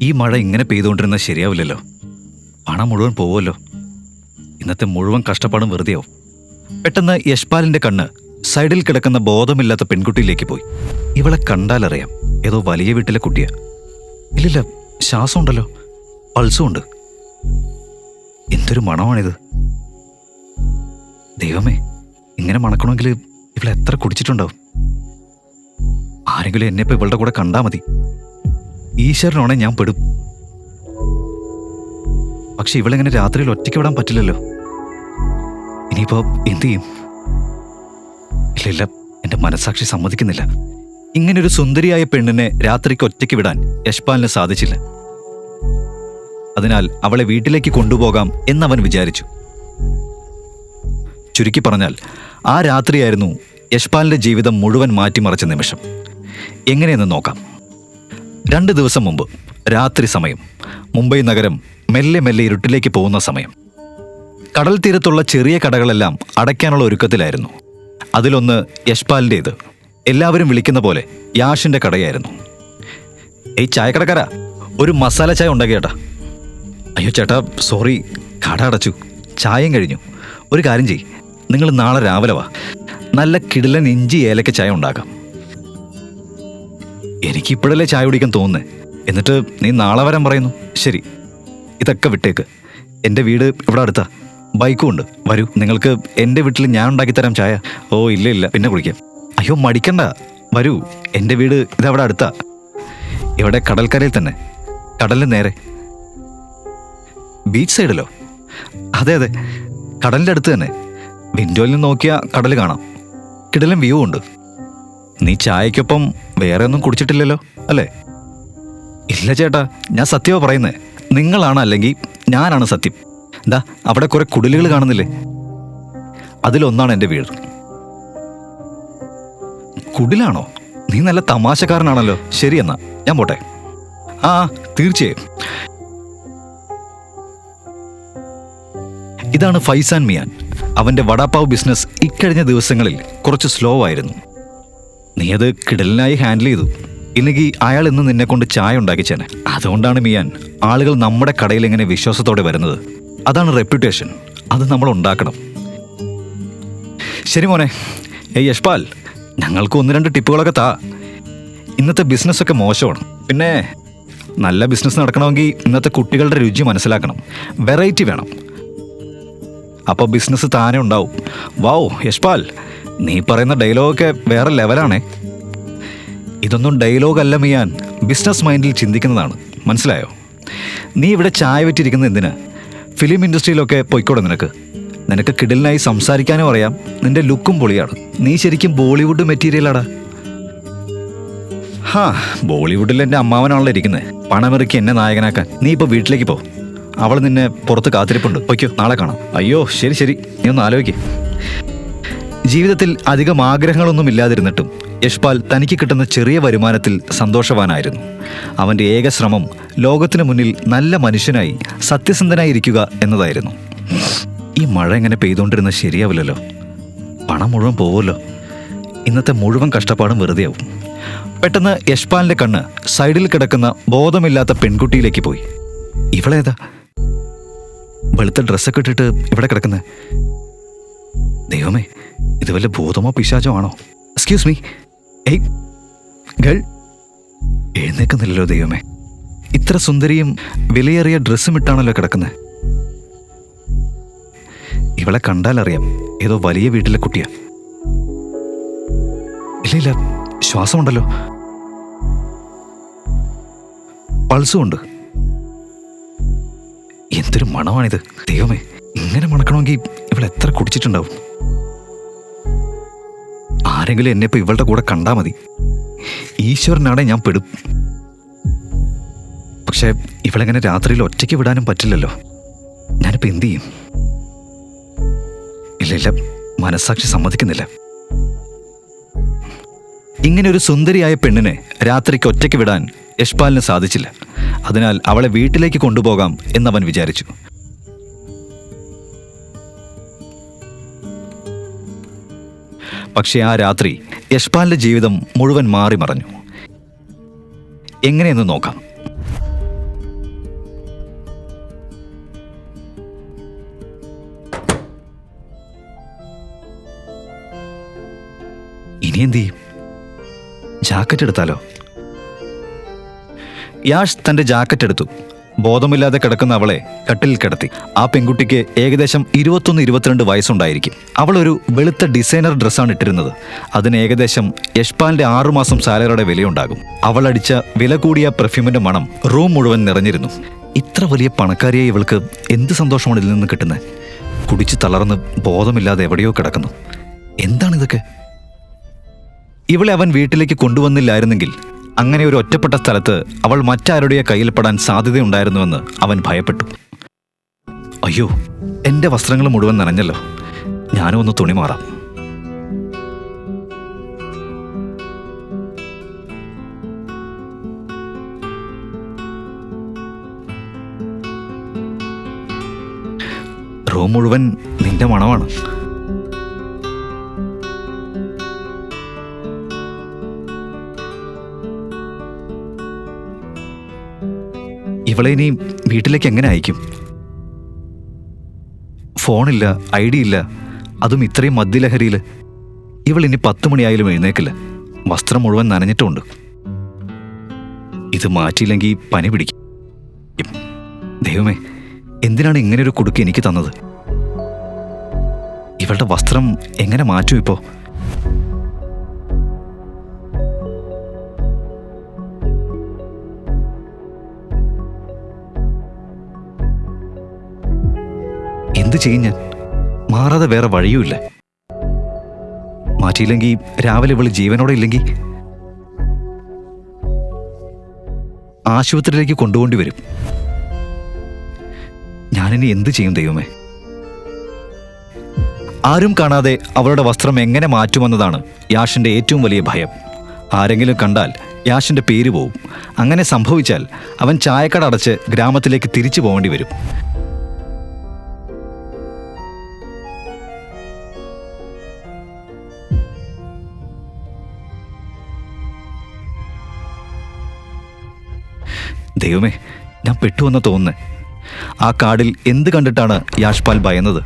ഈ മഴ ഇങ്ങനെ പെയ്തുകൊണ്ടിരുന്നാൽ ശരിയാവില്ലല്ലോ. പണം മുഴുവൻ പോവുമല്ലോ. ഇന്നത്തെ മുഴുവൻ കഷ്ടപ്പാടും വെറുതെയാവും. പെട്ടെന്ന് യശ്പാലിന്റെ കണ്ണ് സൈഡിൽ കിടക്കുന്ന ബോധമില്ലാത്ത പെൺകുട്ടിയിലേക്ക് പോയി. ഇവളെ കണ്ടാലറിയാം ഏതോ വലിയ വീട്ടിലെ കുട്ടിയാ. ഇല്ലില്ല, ശ്വാസമുണ്ടല്ലോ, പൾസും ഉണ്ട്. എന്തൊരു മണമാണിത്! ദൈവമേ, ഇങ്ങനെ മണക്കണമെങ്കിൽ ഇവളെ എത്ര കുടിച്ചിട്ടുണ്ടാവും. ആരെങ്കിലും എന്നെ ഇപ്പൊ ഇവളുടെ കൂടെ കണ്ടാ മതി. ഈശ്വരനാണെ ഞാൻ പെടും. പക്ഷെ ഇവളെങ്ങനെ രാത്രിയിൽ ഒറ്റയ്ക്ക് വിടാൻ പറ്റില്ലല്ലോ. ഇനിയിപ്പോ എന്തു ചെയ്യും? ഇല്ല, എന്റെ മനസാക്ഷി സമ്മതിക്കുന്നില്ല. ഇങ്ങനൊരു സുന്ദരിയായ പെണ്ണിനെ രാത്രിക്ക് ഒറ്റയ്ക്ക് വിടാൻ യശ്പാലിന് സാധിച്ചില്ല. അതിനാൽ അവളെ വീട്ടിലേക്ക് കൊണ്ടുപോകാം എന്നവൻ വിചാരിച്ചു. ചുരുക്കി പറഞ്ഞാൽ ആ രാത്രിയായിരുന്നു യശ്പാലിന്റെ ജീവിതം മുഴുവൻ മാറ്റിമറിച്ച നിമിഷം. എങ്ങനെയെന്ന് നോക്കാം. 2 ദിവസം മുമ്പ് രാത്രി സമയം. മുംബൈ നഗരം മെല്ലെ മെല്ലെ ഇരുട്ടിലേക്ക് പോകുന്ന സമയം. കടൽ തീരത്തുള്ള ചെറിയ കടകളെല്ലാം അടയ്ക്കാനുള്ള ഒരുക്കത്തിലായിരുന്നു. അതിലൊന്ന് യശ്പാലിൻ്റേത്. എല്ലാവരും വിളിക്കുന്ന പോലെ യാഷിന്റെ കടയായിരുന്നു. ഏയ് ചായക്കടക്കാരാ, ഒരു മസാല ചായ ഉണ്ടാക്കി ചേട്ടാ. അയ്യോ ചേട്ടാ, സോറി, കട അടച്ചു, ചായയും കഴിഞ്ഞു. ഒരു കാര്യം ചെയ്യ്, നിങ്ങൾ നാളെ രാവിലെ വാ, നല്ല കിടിലൻ ഇഞ്ചി ഏലക്ക ചായ ഉണ്ടാക്കാം. എനിക്കിപ്പോഴല്ലേ ചായ കുടിക്കാൻ തോന്നുന്നേ, എന്നിട്ട് നീ നാളെ വരാൻ പറയുന്നു. ശരി, ഇതൊക്കെ വിട്ടേക്ക്. എൻ്റെ വീട് ഇവിടെ അടുത്താ, ബൈക്കും ഉണ്ട്. വരൂ, നിങ്ങൾക്ക് എൻ്റെ വീട്ടിൽ ഞാൻ ഉണ്ടാക്കിത്തരാം ചായ. ഓ ഇല്ല, പിന്നെ കുടിക്കാം. അയ്യോ മടിക്കണ്ട, വരൂ, എൻ്റെ വീട് ഇതവിടെ അടുത്താ. ഇവിടെ കടൽക്കരയിൽ തന്നെ, കടലിന് നേരെ. ബീച്ച് സൈഡിലോ? അതെ, കടലിൻ്റെ അടുത്ത് തന്നെ. വിൻഡോയിൽ നിന്ന് നോക്കിയാൽ കടൽ കാണാം. കിടലും വ്യൂ ഉണ്ട്. നീ ചായക്കൊപ്പം വേറെ ഒന്നും കുടിച്ചിട്ടില്ലല്ലോ അല്ലേ? ഇല്ല ചേട്ടാ, ഞാൻ സത്യമാണ് പറയുന്നത്. നിങ്ങളാണ് അല്ലെങ്കിൽ ഞാനാണ് സത്യം. എന്താ അവിടെ കുറെ കുടിലുകൾ കാണുന്നില്ലേ? അതിലൊന്നാണ് എൻ്റെ വീട്. കുടിലാണോ? നീ നല്ല തമാശക്കാരനാണല്ലോ. ശരി, എന്നാ ഞാൻ പോട്ടെ. ആ തീർച്ചയായും. ഇതാണ് ഫൈസാൻ മിയാൻ. അവൻ്റെ വടാപ്പാവ് ബിസിനസ് ഇക്കഴിഞ്ഞ ദിവസങ്ങളിൽ കുറച്ച് സ്ലോ ആയിരുന്നു. നീ അത് കിടലിനായി ഹാൻഡിൽ ചെയ്തു. ഇല്ലെങ്കിൽ അയാൾ ഇന്ന് നിന്നെ കൊണ്ട് ചായ ഉണ്ടാക്കിച്ചേനെ. അതുകൊണ്ടാണ് മിയാൻ ആളുകൾ നമ്മുടെ കടയിൽ ഇങ്ങനെ വിശ്വാസത്തോടെ വരുന്നത്. അതാണ് റെപ്യൂട്ടേഷൻ. അത് നമ്മൾ ഉണ്ടാക്കണം. ശരി മോനെ. ഏയ് യശ്പാൽ, ഞങ്ങൾക്ക് 1-2 ടിപ്പുകളൊക്കെ താ. ഇന്നത്തെ ബിസിനസ്സൊക്കെ മോശമാണ്. പിന്നെ നല്ല ബിസിനസ് നടക്കണമെങ്കിൽ ഇന്നത്തെ കുട്ടികളുടെ രുചി മനസ്സിലാക്കണം. വെറൈറ്റി വേണം. അപ്പോൾ ബിസിനസ് താനെ ഉണ്ടാവും. വാവ് യശ്പാൽ, നീ പറയുന്ന ഡയലോഗൊക്കെ വേറെ ലെവലാണേ. ഇതൊന്നും ഡയലോഗല്ല മിയാൻ, ബിസിനസ് മൈൻഡിൽ ചിന്തിക്കുന്നതാണ്. മനസ്സിലായോ? നീ ഇവിടെ ചായ വെറ്റിരിക്കുന്നത് എന്തിനാ? ഫിലിം ഇൻഡസ്ട്രിയിലൊക്കെ പൊയ്ക്കോടെ. നിനക്ക് കിടലിനായി സംസാരിക്കാനും അറിയാം. നിന്റെ ലുക്കും പൊളിയാണ്. നീ ശരിക്കും ബോളിവുഡ് മെറ്റീരിയലാടാ. ബോളിവുഡിൽ എൻ്റെ അമ്മാവനാണല്ലോ ഇരിക്കുന്നത്. പണമിറക്കി എന്നെ നായകനാക്കാൻ. നീ ഇപ്പോൾ വീട്ടിലേക്ക് പോ. അവൾ നിന്നെ പുറത്ത് കാത്തിരിപ്പുണ്ട്. പൊയ്ക്കോ, നാളെ കാണാം. അയ്യോ ശരി, നീ ഒന്ന് ആലോചിക്ക്. ജീവിതത്തിൽ അധികം ആഗ്രഹങ്ങളൊന്നും ഇല്ലാതിരുന്നിട്ടും യശ്പാൽ തനിക്ക് കിട്ടുന്ന ചെറിയ വരുമാനത്തിൽ സന്തോഷവാനായിരുന്നു. അവൻ്റെ ഏക ശ്രമം ലോകത്തിനു മുന്നിൽ നല്ല മനുഷ്യനായി സത്യസന്ധനായി ഇരിക്കുക എന്നതായിരുന്നു. ഈ മഴ എങ്ങനെ പെയ്തുകൊണ്ടിരുന്നാൽ ശരിയാവില്ലല്ലോ. പണം മുഴുവൻ പോവുമല്ലോ. ഇന്നത്തെ മുഴുവൻ കഷ്ടപ്പാടും വെറുതെയാവും. പെട്ടെന്ന് യശ്പാലിൻ്റെ കണ്ണ് സൈഡിൽ കിടക്കുന്ന ബോധമില്ലാത്ത പെൺകുട്ടിയിലേക്ക് പോയി. ഇവളേതാ വെളുത്ത ഡ്രസ്സൊക്കെ ഇട്ടിട്ട് ഇവിടെ കിടക്കുന്നത്? ദൈവമേ, ഇത് വല്ല ഭൂതമോ പിശാചോ ആണോ? Excuse me. ഏയ് ഗേൾ, എഴുന്നേക്കുന്നില്ലല്ലോ ദൈവമേ. ഇത്ര സുന്ദരിയും വിലയേറിയ ഡ്രസ്സും ഇട്ടാണല്ലോ കിടക്കുന്നത്. ഇവളെ കണ്ടാലറിയാം ഏതോ വലിയ വീട്ടിലെ കുട്ടിയാ. ഇല്ല, ശ്വാസമുണ്ടല്ലോ, പൾസും ഉണ്ട്. എന്തൊരു മണമാണിത്! ദൈവമേ, ഇങ്ങനെ മണക്കണമെങ്കിൽ ഇവൾ എത്ര കുടിച്ചിട്ടുണ്ടാവും. ആരെങ്കിലും എന്നെ ഇപ്പൊ ഇവളുടെ കൂടെ കണ്ടാ മതി. ഈശ്വരനാടെ ഞാൻ പെടും. പക്ഷെ ഇവളെങ്ങനെ രാത്രിയിൽ ഒറ്റയ്ക്ക് വിടാനും പറ്റില്ലല്ലോ. ഞാനിപ്പോ എന്തു ചെയ്യും? ഇല്ല, മനസ്സാക്ഷി സമ്മതിക്കുന്നില്ല. ഇങ്ങനെ ഒരു സുന്ദരിയായ പെണ്ണിനെ രാത്രിക്ക് ഒറ്റയ്ക്ക് വിടാൻ യശ്പാലിന് സാധിച്ചില്ല. അതിനാൽ അവളെ വീട്ടിലേക്ക് കൊണ്ടുപോകാം എന്നവൻ വിചാരിച്ചു. പക്ഷേ ആ രാത്രി യശ്പാലിന്റെ ജീവിതം മുഴുവൻ മാറി മറഞ്ഞു. എങ്ങനെയെന്ന് നോക്കാം. ഇനി എന്ത് ചെയ്യും? ജാക്കറ്റ് എടുത്താലോ? യാഷ് തൻ്റെ ജാക്കറ്റ് എടുത്തു. ബോധമില്ലാതെ കിടക്കുന്ന അവളെ കട്ടിലിൽ കിടത്തി. ആ പെൺകുട്ടിക്ക് ഏകദേശം 21-22 വയസ്സുണ്ടായിരിക്കും. അവളൊരു വെളുത്ത ഡിസൈനർ ഡ്രസ്സാണ് ഇട്ടിരുന്നത്. അതിന് ഏകദേശം യശ്പാലിൻ്റെ 6 മാസം സാലറിയുടെ വിലയുണ്ടാകും. അവൾ അടിച്ച വില കൂടിയ പെർഫ്യൂമിൻ്റെ മണം റൂം മുഴുവൻ നിറഞ്ഞിരുന്നു. ഇത്ര വലിയ പണക്കാരിയായി ഇവൾക്ക് എന്ത് സന്തോഷമാണ് ഇതിൽ നിന്ന് കിട്ടുന്നത്? കുടിച്ച് തളർന്ന് ബോധമില്ലാതെ എവിടെയോ കിടക്കുന്നു. എന്താണിതൊക്കെ? ഇവളെ അവൻ വീട്ടിലേക്ക് കൊണ്ടുവന്നില്ലായിരുന്നെങ്കിൽ അങ്ങനെ ഒരു ഒറ്റപ്പെട്ട സ്ഥലത്ത് അവൾ മറ്റാരുടെ കയ്യിൽപ്പെടാൻ സാധ്യതയുണ്ടായിരുന്നുവെന്ന് അവൻ ഭയപ്പെട്ടു. അയ്യോ, എൻ്റെ വസ്ത്രങ്ങൾ മുഴുവൻ നനഞ്ഞല്ലോ. ഞാനും ഒന്ന് തുണി മാറാം. റൂം മുഴുവൻ നിന്റെ മണമാണ്. ഇവളെ ഇനി വീട്ടിലേക്ക് എങ്ങനെ അയക്കും? ഫോണില്ല, ID ഇല്ല, അതും ഇത്രയും മദ്യലഹരിയിൽ. ഇവൾ ഇനി 10 മണിയായാലും എഴുന്നേക്കില്ല. വസ്ത്രം മുഴുവൻ നനഞ്ഞിട്ടുമുണ്ട്. ഇത് മാറ്റിയില്ലെങ്കിൽ പനി പിടിക്കും. ദൈവമേ, എന്തിനാണ് ഇങ്ങനെയൊരു കുടുക്ക് എനിക്ക് തന്നത്? ഇവളുടെ വസ്ത്രം എങ്ങനെ മാറ്റും ഇപ്പോൾ? എന്ത് ചെയ്യും ഞാൻ? മാറാതെ വേറെ വഴിയുമില്ല. മാറ്റിയില്ലെങ്കിൽ രാവിലെ ഇവള് ജീവനോടെ ഇല്ലെങ്കിൽ ആശുപത്രിയിലേക്ക് കൊണ്ടുപോണ്ടി വരും. ഞാനിനി എന്ത് ചെയ്യും ദൈവമേ? ആരും കാണാതെ അവളുടെ വസ്ത്രം എങ്ങനെ മാറ്റുമെന്നതാണ് യാഷിന്റെ ഏറ്റവും വലിയ ഭയം. ആരെങ്കിലും കണ്ടാൽ യാഷിന്റെ പേര് പോവും. അങ്ങനെ സംഭവിച്ചാൽ അവൻ ചായക്കട അടച്ച് ഗ്രാമത്തിലേക്ക് തിരിച്ചു പോകേണ്ടി വരും. ദൈവമേ, ഞാൻ പെട്ടുവെന്ന് തോന്നുന്നേ. ആ കാടിൽ എന്ത് കണ്ടിട്ടാണ് യാഷ്പാൽ ഭയന്നത്?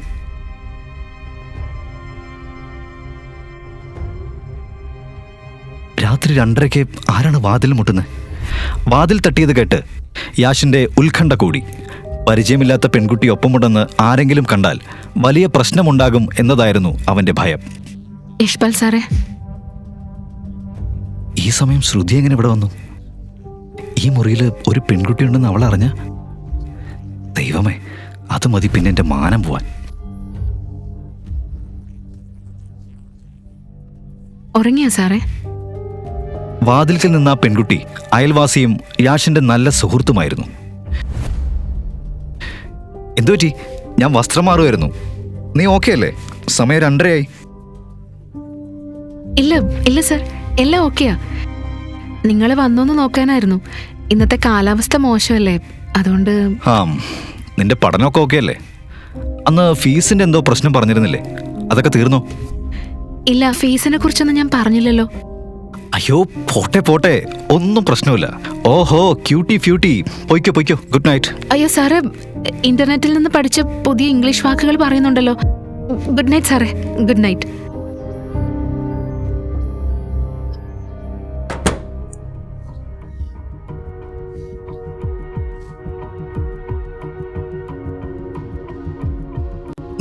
രാത്രി 2:30-ക്ക് ആരാണ് വാതിൽ മുട്ടുന്നത്? വാതിൽ തട്ടിയത് കേട്ട് യാഷിന്റെ ഉത്കണ്ഠ കൂടി. പരിചയമില്ലാത്ത പെൺകുട്ടി ഒപ്പമുണ്ടെന്ന് ആരെങ്കിലും കണ്ടാൽ വലിയ പ്രശ്നമുണ്ടാകും എന്നതായിരുന്നു അവന്റെ ഭയം. യശ്പാൽ സാറേ, ഈ സമയം ശ്രുതി എങ്ങനെ ഇവിടെ വന്നു? ഈ മുറിയിൽ ഒരു പെൺകുട്ടിയുണ്ടെന്ന് അവൾ അറിഞ്ഞ? ദൈവമേ, അത് മതി പിന്നെ എൻ്റെ മാനം പോവാൻ. ഉറങ്ങിയോ സാറേ? വാതിൽക്കൽ നിന്ന ആ പെൺകുട്ടി അയൽവാസിയും യാഷിന്റെ നല്ല സുഹൃത്തുമായിരുന്നു. എന്തുപറ്റി? ഞാൻ വസ്ത്രം മാറുമായിരുന്നു. നീ ഓക്കെ അല്ലേ? സമയം 2:30 ഇല്ല ഇല്ല സാർ, എല്ലാം ഓക്കെയാ. നിങ്ങൾ വന്നോന്ന് നോക്കാനായിരുന്നു. ഇന്നത്തെ കാലാവസ്ഥ മോശമല്ലേ, അതുകൊണ്ട്. നിന്റെ പഠനമൊക്കെ ഓക്കെ അല്ലേ? അന്ന് ഫീസിന്റെ എന്തോ പ്രശ്നം പറഞ്ഞിരുന്നില്ലേ? അതൊക്കെ തീർന്നോ? ഇല്ല, ഫീസിനെ കുറിച്ചൊന്നും ഞാൻ പറഞ്ഞില്ലല്ലോ. അയ്യോ, പോട്ടെ, ഒന്നും പ്രശ്നമില്ല. ഓഹോ, ക്യൂട്ടി ഫ്യൂട്ടി. പൊയ്ക്കോ. Good night. അയ്യോ സാറേ, ഇന്റർനെറ്റിൽ നിന്ന് പഠിച്ച പുതിയ ഇംഗ്ലീഷ് വാക്കുകൾ പറയുന്നുണ്ടല്ലോ. ഗുഡ് നൈറ്റ് സാറേ, ഗുഡ് നൈറ്റ്.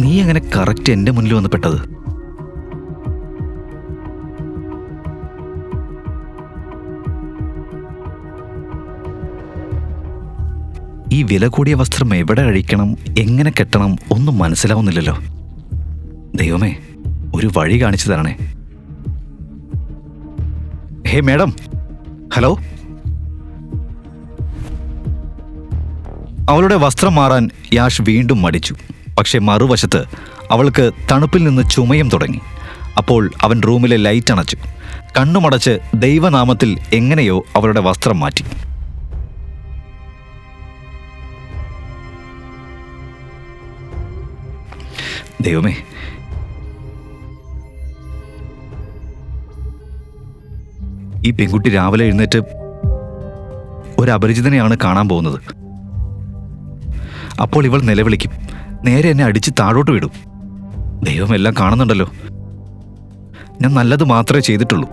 നീ എങ്ങനെ കറക്റ്റ് എൻ്റെ മുന്നിൽ വന്ന് പെട്ടത്? ഈ വില കൂടിയ വസ്ത്രം എവിടെ അഴിക്കണം, എങ്ങനെ കെട്ടണം ഒന്നും മനസ്സിലാവുന്നില്ലല്ലോ. ദൈവമേ, ഒരു വഴി കാണിച്ചു തരണേ. ഹേ മേഡം, ഹലോ. അവളുടെ വസ്ത്രം മാറാൻ യാഷ് വീണ്ടും മടിച്ചു. പക്ഷെ മറുവശത്ത് അവൾക്ക് തണുപ്പിൽ നിന്ന് ചുമയും തുടങ്ങി. അപ്പോൾ അവൻ റൂമിലെ ലൈറ്റ് അണച്ചു. കണ്ണുമടച്ച് ദൈവനാമത്തിൽ എങ്ങനെയോ അവളുടെ വസ്ത്രം മാറ്റി. ദൈവമേ, ഈ പെൺകുട്ടി രാവിലെ എഴുന്നേറ്റ് ഒരു അപരിചിതനെയാണ് കാണാൻ പോകുന്നത്. അപ്പോൾ ഇവൾ നിലവിളിക്കും, നേരെ എന്നെ അടിച്ച് താഴോട്ട് വിടും. ദൈവം എല്ലാം കാണുന്നുണ്ടല്ലോ. ഞാൻ നല്ലത് മാത്രമേ ചെയ്തിട്ടുള്ളൂ.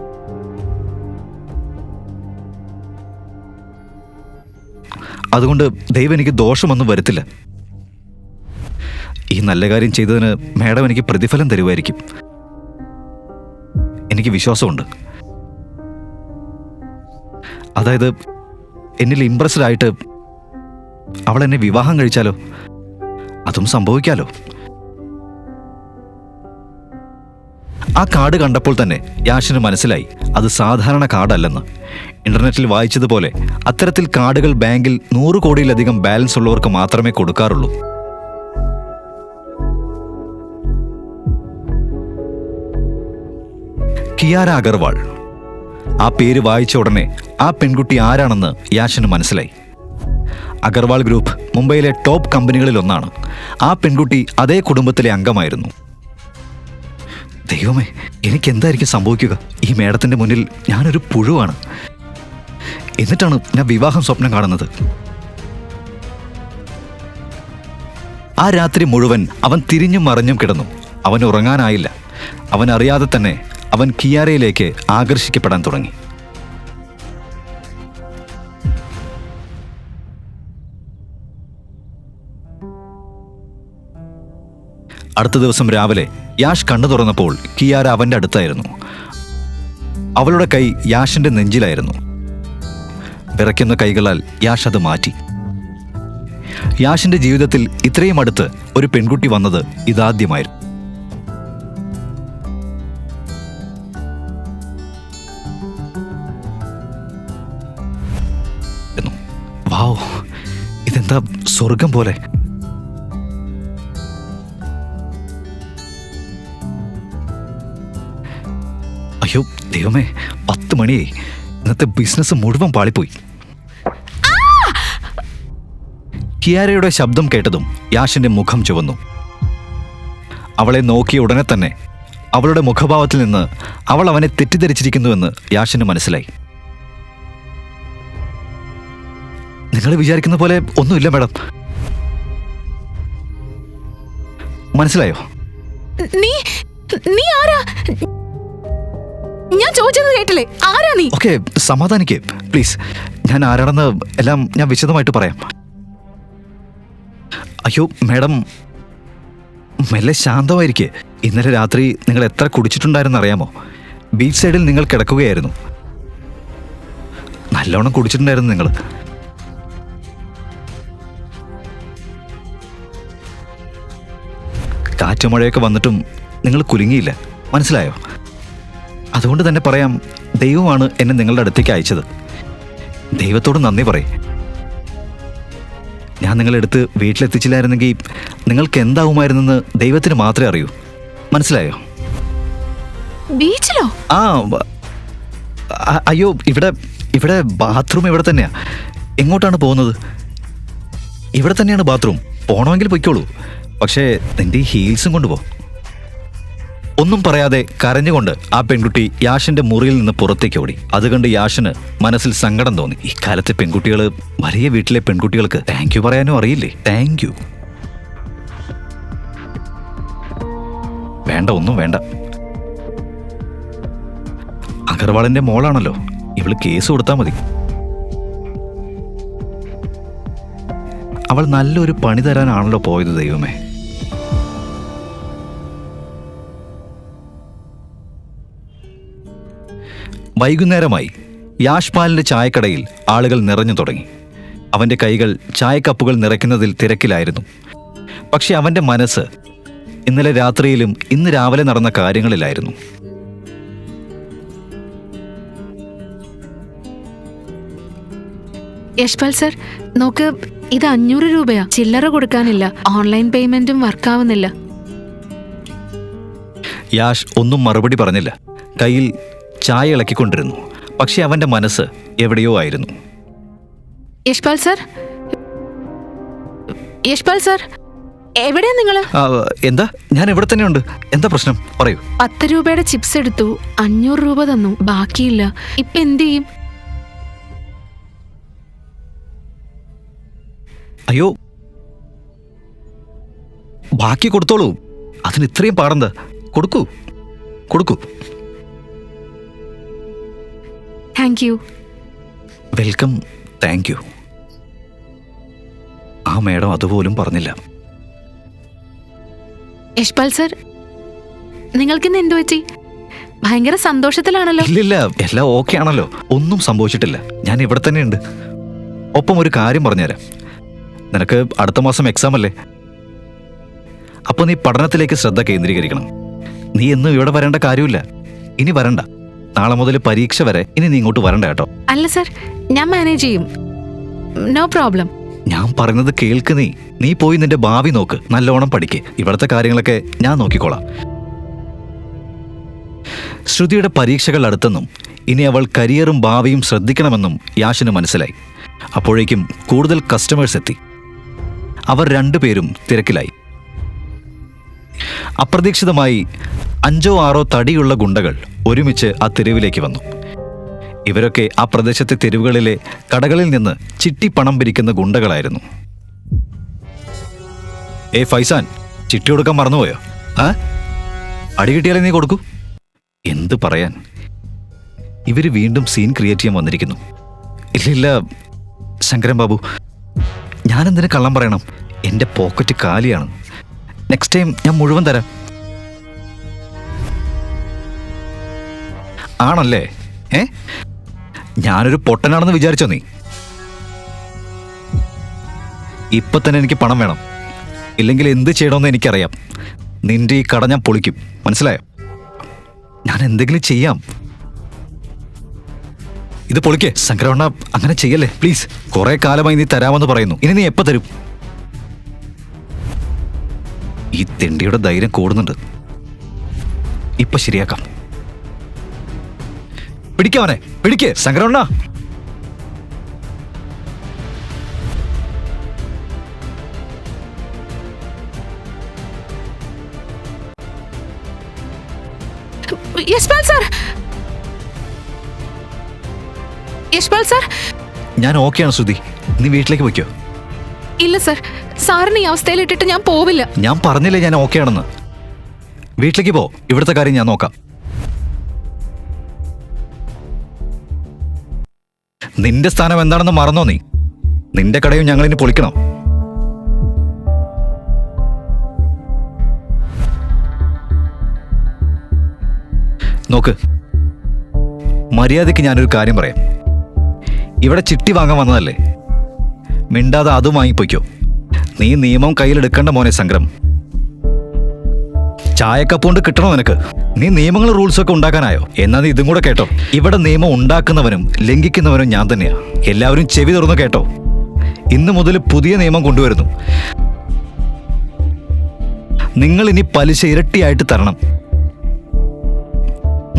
അതുകൊണ്ട് ദൈവം എനിക്ക് ദോഷമൊന്നും വരുത്തില്ല. ഈ നല്ല കാര്യം ചെയ്തതിന് മാഡം എനിക്ക് പ്രതിഫലം തരുമായിരിക്കും. എനിക്ക് വിശ്വാസമുണ്ട്. അതായത് എന്നിൽ ഇംപ്രസ്ഡ് ആയിട്ട് അവൾ എന്നെ വിവാഹം കഴിച്ചാലോ? അതും സംഭവിക്കാലോ. ആ കാർഡ് കണ്ടപ്പോൾ തന്നെ യാഷിന് മനസ്സിലായി അത് സാധാരണ കാർഡല്ലെന്ന്. ഇന്റർനെറ്റിൽ വായിച്ചതുപോലെ അത്തരത്തിൽ കാർഡുകൾ ബാങ്കിൽ 100 കോടിയിലധികം ബാലൻസ് ഉള്ളവർക്ക് മാത്രമേ കൊടുക്കാറുള്ളൂ. കിയാര അഗർവാൾ. ആ പേര് വായിച്ച ഉടനെ ആ പെൺകുട്ടി ആരാണെന്ന് യാഷിന് മനസ്സിലായി. അഗർവാൾ ഗ്രൂപ്പ് മുംബൈയിലെ ടോപ്പ് കമ്പനികളിൽ ഒന്നാണ്. ആ പെൺകുട്ടി അതേ കുടുംബത്തിലെ അംഗമായിരുന്നു. ദൈവമേ, എനിക്ക് എന്തായിരിക്കും സംഭവിക്കുക? ഈ മേഡത്തിന്റെ മുന്നിൽ ഞാനൊരു പുഴുവാണ്. എന്നിട്ടാണ് ഞാൻ വിവാഹം സ്വപ്നം കാണുന്നത്. ആ രാത്രി മുഴുവൻ അവൻ തിരിഞ്ഞും മറിഞ്ഞും കിടന്നു. അവൻ ഉറങ്ങാനായില്ല. അവൻ അറിയാതെ തന്നെ അവൻ കിയാരയിലേക്ക് ആകർഷിക്കപ്പെടാൻ തുടങ്ങി. അടുത്ത ദിവസം രാവിലെ യാഷ് കണ്ണു തുറന്നപ്പോൾ കിയാര അവന്റെ അടുത്തായിരുന്നു. അവളുടെ കൈ യാഷിന്റെ നെഞ്ചിലായിരുന്നു. വിറയ്ക്കുന്ന കൈകളാൽ യാഷ് അത് മാറ്റി. യാഷിന്റെ ജീവിതത്തിൽ ഇത്രയും അടുത്ത് ഒരു പെൺകുട്ടി വന്നത് ഇതാദ്യമായിരുന്നു. വാവ്, ഇതെന്താ സ്വർഗം പോലെ. അയ്യോ ദൈവമേ, 10 മണിയായി. ഇന്നത്തെ ബിസിനസ് മുഴുവൻ പാളിപ്പോയി. കിയാരയുടെ ശബ്ദം കേട്ടതും യാഷിന്റെ മുഖം ചുവന്നു. അവളെ നോക്കിയ ഉടനെ തന്നെ അവളുടെ മുഖഭാവത്തിൽ നിന്ന് അവൾ അവനെ തെറ്റിദ്ധരിച്ചിരിക്കുന്നുവെന്ന് യാഷിന് മനസ്സിലായി. നിങ്ങൾ വിചാരിക്കുന്ന പോലെ ഒന്നുമില്ല മാഡം. മനസ്സിലായോ? നീ ആരാ? ഞാൻ ചോദിച്ചത് കേട്ടില്ലേ? ആരാ നീ? ഓക്കെ, സമാധാനിക്കേ പ്ലീസ്. ഞാൻ ആരാണെന്ന് എല്ലാം ഞാൻ വിശദമായിട്ട് പറയാം. അയ്യോ മാഡം, മെല്ലെ ശാന്തമായിരിക്കേ. ഇന്നലെ രാത്രി നിങ്ങൾ എത്ര കുടിച്ചിട്ടുണ്ടായിരുന്നു അറിയാമോ? ബീച്ച് സൈഡിൽ നിങ്ങൾ കിടക്കുകയായിരുന്നു. നല്ലോണം കുടിച്ചിട്ടുണ്ടായിരുന്നു നിങ്ങൾ. കാറ്റും മഴയൊക്കെ വന്നിട്ടും നിങ്ങൾ കുലുങ്ങിയില്ല. മനസ്സിലായോ? അതുകൊണ്ട് തന്നെ പറയാം, ദൈവമാണ് എന്നെ നിങ്ങളുടെ അടുത്തേക്ക് അയച്ചത്. ദൈവത്തോട് നന്ദി പറയും. ഞാൻ നിങ്ങളെടുത്ത് വീട്ടിലെത്തിച്ചില്ലായിരുന്നെങ്കിൽ നിങ്ങൾക്ക് എന്താവുമായിരുന്നെന്ന് ദൈവത്തിന് മാത്രമേ അറിയൂ. മനസ്സിലായോ? ബീച്ചിലോ? അയ്യോ, ഇവിടെ ബാത്റൂം ഇവിടെ തന്നെയാ. എങ്ങോട്ടാണ് പോകുന്നത്? ഇവിടെ തന്നെയാണ് ബാത്റൂം. പോണമെങ്കിൽ പൊയ്ക്കോളൂ. പക്ഷേ നിന്റെ ഈ ഹീൽസും കൊണ്ടുപോ. ഒന്നും പറയാതെ കരഞ്ഞുകൊണ്ട് ആ പെൺകുട്ടി യാഷിന്റെ മുറിയിൽ നിന്ന് പുറത്തേക്ക് ഓടി. അത് കണ്ട് യാഷിന് മനസ്സിൽ സങ്കടം തോന്നി. ഇക്കാലത്തെ പെൺകുട്ടികൾ, വലിയ വീട്ടിലെ പെൺകുട്ടികൾക്ക് താങ്ക് യു പറയാനും അറിയില്ലേ? താങ്ക് യു വേണ്ട, ഒന്നും വേണ്ട. അഗർവാളിന്റെ മോളാണല്ലോ, ഇവള് കേസ് കൊടുത്താൽ മതി. അവൾ നല്ലൊരു പണി തരാനാണല്ലോ പോയത്. ദൈവമേ, വൈകുന്നേരമായി. യാഷ്പാലിന്റെ ചായക്കടയിൽ ആളുകൾ നിറഞ്ഞു തുടങ്ങി. അവന്റെ കൈകൾ ചായക്കപ്പുകൾ നിറയ്ക്കുന്നതിൽ തിരക്കിലായിരുന്നു. പക്ഷെ അവന്റെ മനസ്സ് ഇന്നലെ രാത്രിയിലും ഇന്ന് രാവിലെ നടന്ന കാര്യങ്ങളിലായിരുന്നു. യശ്പാൽ സർ, നോക്ക്, ഇത് 500 രൂപയാ. ചില്ലറ കൊടുക്കാനില്ല. ഓൺലൈൻ പേയ്മെന്റും വർക്കാവുന്നില്ല. യാഷ് ഒന്നും മറുപടി പറഞ്ഞില്ല. കയ്യിൽ ചായ ഇളക്കിക്കൊണ്ടിരുന്നു. പക്ഷെ അവന്റെ മനസ്സ് എവിടെയോ ആയിരുന്നു. യശ്പാൽ സർ, യശ്പാൽ സർ, എവിടെയാ നിങ്ങള്? എന്താ? ഞാൻ ഇവിടെ തന്നെയുണ്ട്. എന്താ പ്രശ്നം? പറയൂ. 10 രൂപയുടെ ചിപ്സ് എടുത്തു, 500 രൂപ തന്നു, ബാക്കിയില്ല. ഇപ്പൊ എന്ത് ചെയ്യും? അയ്യോ, ബാക്കി കൊടുത്തോളൂ. അതിന് ഇത്രയും പാടെന്താ? കൊടുക്കൂ. Thank you. Welcome. Thank you. ആ മേഡം അതുപോലും പറഞ്ഞില്ല. യശ്പാൽ സർ, നിങ്ങൾക്കിന്ന് എന്തു പറ്റി? ഭയങ്കര സന്തോഷത്തിലാണല്ലോ. ഇല്ലില്ല, എല്ലാം ഓക്കെ ആണല്ലോ. ഒന്നും സംഭവിച്ചിട്ടില്ല. ഞാൻ ഇവിടെ തന്നെ ഉണ്ട്. ഒപ്പം ഒരു കാര്യം പറഞ്ഞുതരാം. നിനക്ക് അടുത്ത മാസം എക്സാം അല്ലേ? അപ്പൊ നീ പഠനത്തിലേക്ക് ശ്രദ്ധ കേന്ദ്രീകരിക്കണം. നീ എന്നും ഇവിടെ വരേണ്ട കാര്യമില്ല. ഇനി വരണ്ട. നാളെ മുതൽ പരീക്ഷ വരെ ഇനി നീ ഇങ്ങോട്ട് വരണ്ട കേട്ടോ. അല്ല സർ, ഞാൻ മാനേജ് ചെയ്യും. No problem. ഞാൻ പറയുന്നത് കേൾക്ക്. നീ പോയി നിന്റെ ഭാവി നോക്ക്. നല്ലോണം പഠിക്ക്. ഇവിടുത്തെ കാര്യങ്ങളൊക്കെ ഞാൻ നോക്കിക്കോളാം. ശ്രുതിയുടെ പരീക്ഷകൾ അടുത്തെന്നും ഇനി അവൾ കരിയറും ഭാവിയും ശ്രദ്ധിക്കണമെന്നും യാഷിന് മനസ്സിലായി. അപ്പോഴേക്കും കൂടുതൽ കസ്റ്റമേഴ്സ് എത്തി. അവർ രണ്ടുപേരും തിരക്കിലായി. അപ്രതീക്ഷിതമായി 5-6 തടിയുള്ള ഗുണ്ടകൾ ഒരുമിച്ച് ആ തെരുവിലേക്ക് വന്നു. ഇവരൊക്കെ ആ പ്രദേശത്തെ തെരുവുകളിലെ കടകളിൽ നിന്ന് ചിട്ടി പണം പിരിക്കുന്ന ഗുണ്ടകളായിരുന്നു. ഫൈസാൻ, ചിട്ടി കൊടുക്കാൻ മറന്നുപോയോ? അടി കിട്ടിയാലേ നീ കൊടുക്കൂ. എന്ത് പറയാൻ, ഇവര് വീണ്ടും സീൻ ക്രിയേറ്റ് ചെയ്യാൻ വന്നിരിക്കുന്നു. ഇല്ലില്ല ശങ്കരൻ ബാബു, ഞാനെന്തിനു കള്ളം പറയണം? എൻ്റെ പോക്കറ്റ് കാലിയാണ്. നെക്സ്റ്റ് ടൈം ഞാൻ മുഴുവൻ തരാം. ആണല്ലേ? ഞാനൊരു പൊട്ടനാണെന്ന് വിചാരിച്ചോ നീ? ഇപ്പൊ തന്നെ എനിക്ക് പണം വേണം. ഇല്ലെങ്കിൽ എന്ത് ചെയ്യണമെന്ന് എനിക്കറിയാം. നിന്റെ ഈ കട ഞാൻ പൊളിക്കും. മനസ്സിലായോ? ഞാൻ എന്തെങ്കിലും ചെയ്യാം. ഇത് പൊളിക്കേ. ശങ്കരവണ്ണ, അങ്ങനെ ചെയ്യല്ലേ പ്ലീസ്. കുറെ കാലമായി നീ തരാമെന്ന് പറയുന്നു. ഇനി നീ എപ്പോ തരും? ഈ തെണ്ടിയുടെ ധൈര്യം കൂടുന്നുണ്ട്. ഇപ്പൊ ശരിയാക്കാം. പിടിക്കവനെ, പിടിക്കേ ശങ്കരവണ്ണ. Yashpal sir, Yashpal sir. ഞാൻ ഓക്കെയാണ് ശ്രുതി. നീ വീട്ടിലേക്ക് പോയിക്കോ. ഇല്ല സർ, സാറിന് ഈ അവസ്ഥയിൽ ഇട്ടിട്ട് ഞാൻ പോവില്ല. ഞാൻ പറഞ്ഞില്ലേ ഞാൻ ഓക്കെ ആണെന്ന്. വീട്ടിലേക്ക് പോ. ഇവിടുത്തെ കാര്യം ഞാൻ നോക്കാം. നിന്റെ സ്ഥാനം എന്താണെന്ന് മറന്നോ നീ? നിന്റെ കടയും ഞങ്ങളിനി പൊളിക്കണം. നോക്ക്, മര്യാദയ്ക്ക് ഞാനൊരു കാര്യം പറയാം. ഇവിടെ ചിട്ടി വാങ്ങാൻ വന്നതല്ലേ? മിണ്ടാതെ അതും വാങ്ങിപ്പോയിക്കോ. നീ നിയമം കയ്യിലെടുക്കേണ്ട മോനെ സംഗ്രം. ചായക്കപ്പ് കൊണ്ട് കിട്ടണോ നിനക്ക്? നീ നിയമങ്ങളും റൂൾസൊക്കെ ഉണ്ടാക്കാനായോ? എന്നാ നീ ഇതും കൂടെ കേട്ടോ. ഇവിടെ നിയമം ഉണ്ടാക്കുന്നവനും ലംഘിക്കുന്നവനും ഞാൻ തന്നെയാ. എല്ലാവരും ചെവി തുറന്നു കേട്ടോ. ഇന്നു മുതൽ പുതിയ നിയമം കൊണ്ടുവരുന്നു. നിങ്ങൾ ഇനി പലിശ ഇരട്ടിയായിട്ട് തരണം.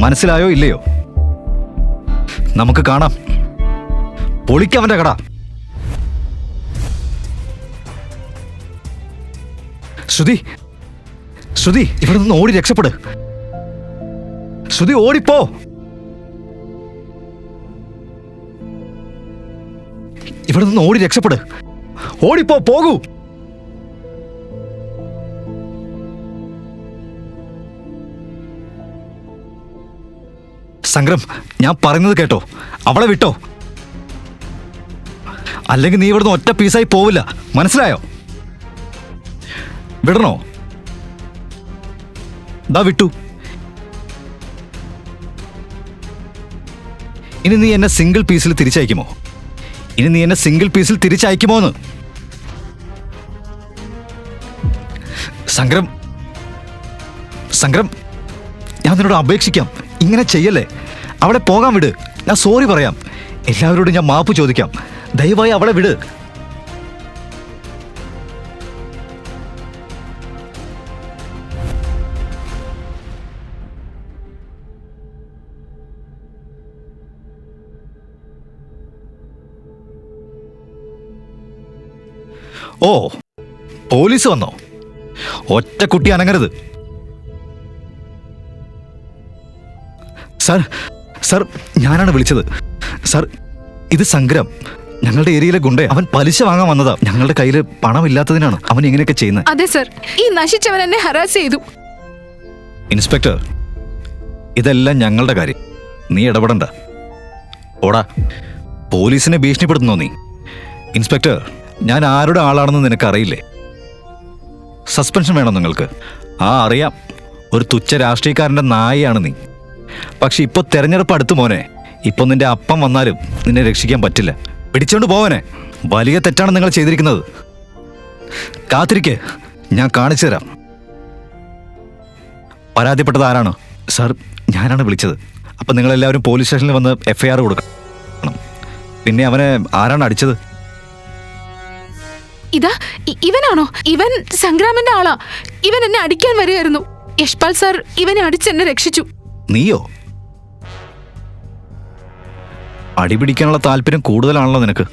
മനസ്സിലായോ ഇല്ലയോ? നമുക്ക് കാണാം. പൊളിക്കവന്റെ കട. ശ്രുതി, ശ്രുതി, ഇവിടെ നിന്ന് ഓടി രക്ഷപ്പെട്. ശ്രുതി, ഓടിപ്പോ. ഇവിടെ നിന്ന് ഓടി രക്ഷപ്പെട്. ഓടിപ്പോ, പോകൂ. സംഗ്രം, ഞാൻ പറയുന്നത് കേട്ടോ. അവളെ വിട്ടോ. അല്ലെങ്കിൽ നീ ഇവിടുന്ന് ഒറ്റ പീസായി പോവില്ല. മനസ്സിലായോ? വിടണോ? ദാ വിട്ടു. ഇനി നീ എന്നെ സിംഗിൾ പീസിൽ തിരിച്ചയക്കുമോ? ഇനി നീ എന്നെ സിംഗിൾ പീസിൽ തിരിച്ചയക്കുമോന്ന്? സംഗ്രം, സംഗ്രം, ഞാൻ നിന്നോട് അപേക്ഷിക്കാം. ഇങ്ങനെ ചെയ്യല്ലേ. അവളെ പോകാൻ വിട്. ഞാൻ സോറി പറയാം. എല്ലാവരോടും ഞാൻ മാപ്പ് ചോദിക്കാം. ദയവായി അവളെ വിട്. ഓ, പോലീസ് വന്നോ? ഒറ്റ കുട്ടി അനങ്ങരുത്. സാർ, സാർ, ഞാനാണ് വിളിച്ചത്. സാർ, ഇത് സംഗ്രം, ഞങ്ങളുടെ ഏരിയയിലെ ഗുണ്ടേ. അവൻ പലിശ വാങ്ങാൻ വന്നതാ. ഞങ്ങളുടെ കയ്യിൽ പണമില്ലാത്തതിനാണ് അവൻ ഇങ്ങനെയൊക്കെ ചെയ്യുന്നത്. അതെ സർ, ഈ നശിച്ചവൻ എന്നെ ഹറാസ് ചെയ്തു. ഇൻസ്പെക്ടർ, ഇതെല്ലാം ഞങ്ങളുടെ കാര്യം. നീ ഇടപെടണ്ട. ഓടാ, പോലീസിനെ ഭീഷണിപ്പെടുത്തുന്നോ നീ? ഇൻസ്പെക്ടർ, ഞാൻ ആരുടെ ആളാണെന്ന് നിനക്കറിയില്ലേ? സസ്പെൻഷൻ വേണം നിങ്ങൾക്ക്? ആ അറിയാം, ഒരു തുച്ഛ രാഷ്ട്രീയക്കാരൻ്റെ നായയാണ് നീ. പക്ഷെ ഇപ്പോൾ തെരഞ്ഞെടുപ്പ് അടുത്തു മോനെ. ഇപ്പൊ നിന്റെ അപ്പം വന്നാലും നിന്നെ രക്ഷിക്കാൻ പറ്റില്ല. പിടിച്ചോണ്ട് പോവനെ. വലിയ തെറ്റാണ് നിങ്ങൾ ചെയ്തിരിക്കുന്നത്. കാത്തിരിക്കെ, ഞാൻ കാണിച്ചു തരാം. പരാതിപ്പെട്ടത് ആരാണ്? സാർ, ഞാനാണ് വിളിച്ചത്. അപ്പം നിങ്ങളെല്ലാവരും പോലീസ് സ്റ്റേഷനിൽ വന്ന് FIR കൊടുക്കണം. പിന്നെ അവനെ ആരാണ് അടിച്ചത്? ഇതാ ഇവനാണോ? ഇവൻ സംഗ്രാമിന്റെ ആളാ. ഇവൻ എന്നെ അടിക്കാൻ വരികയായിരുന്നു. യശ്പാൽ സാർ ഇവനെ അടിച്ച് എന്നെ രക്ഷിച്ചു. നീയോ? അടിപിടിക്കാനുള്ള താല്പര്യം കൂടുതലാണല്ലോ നിനക്ക്.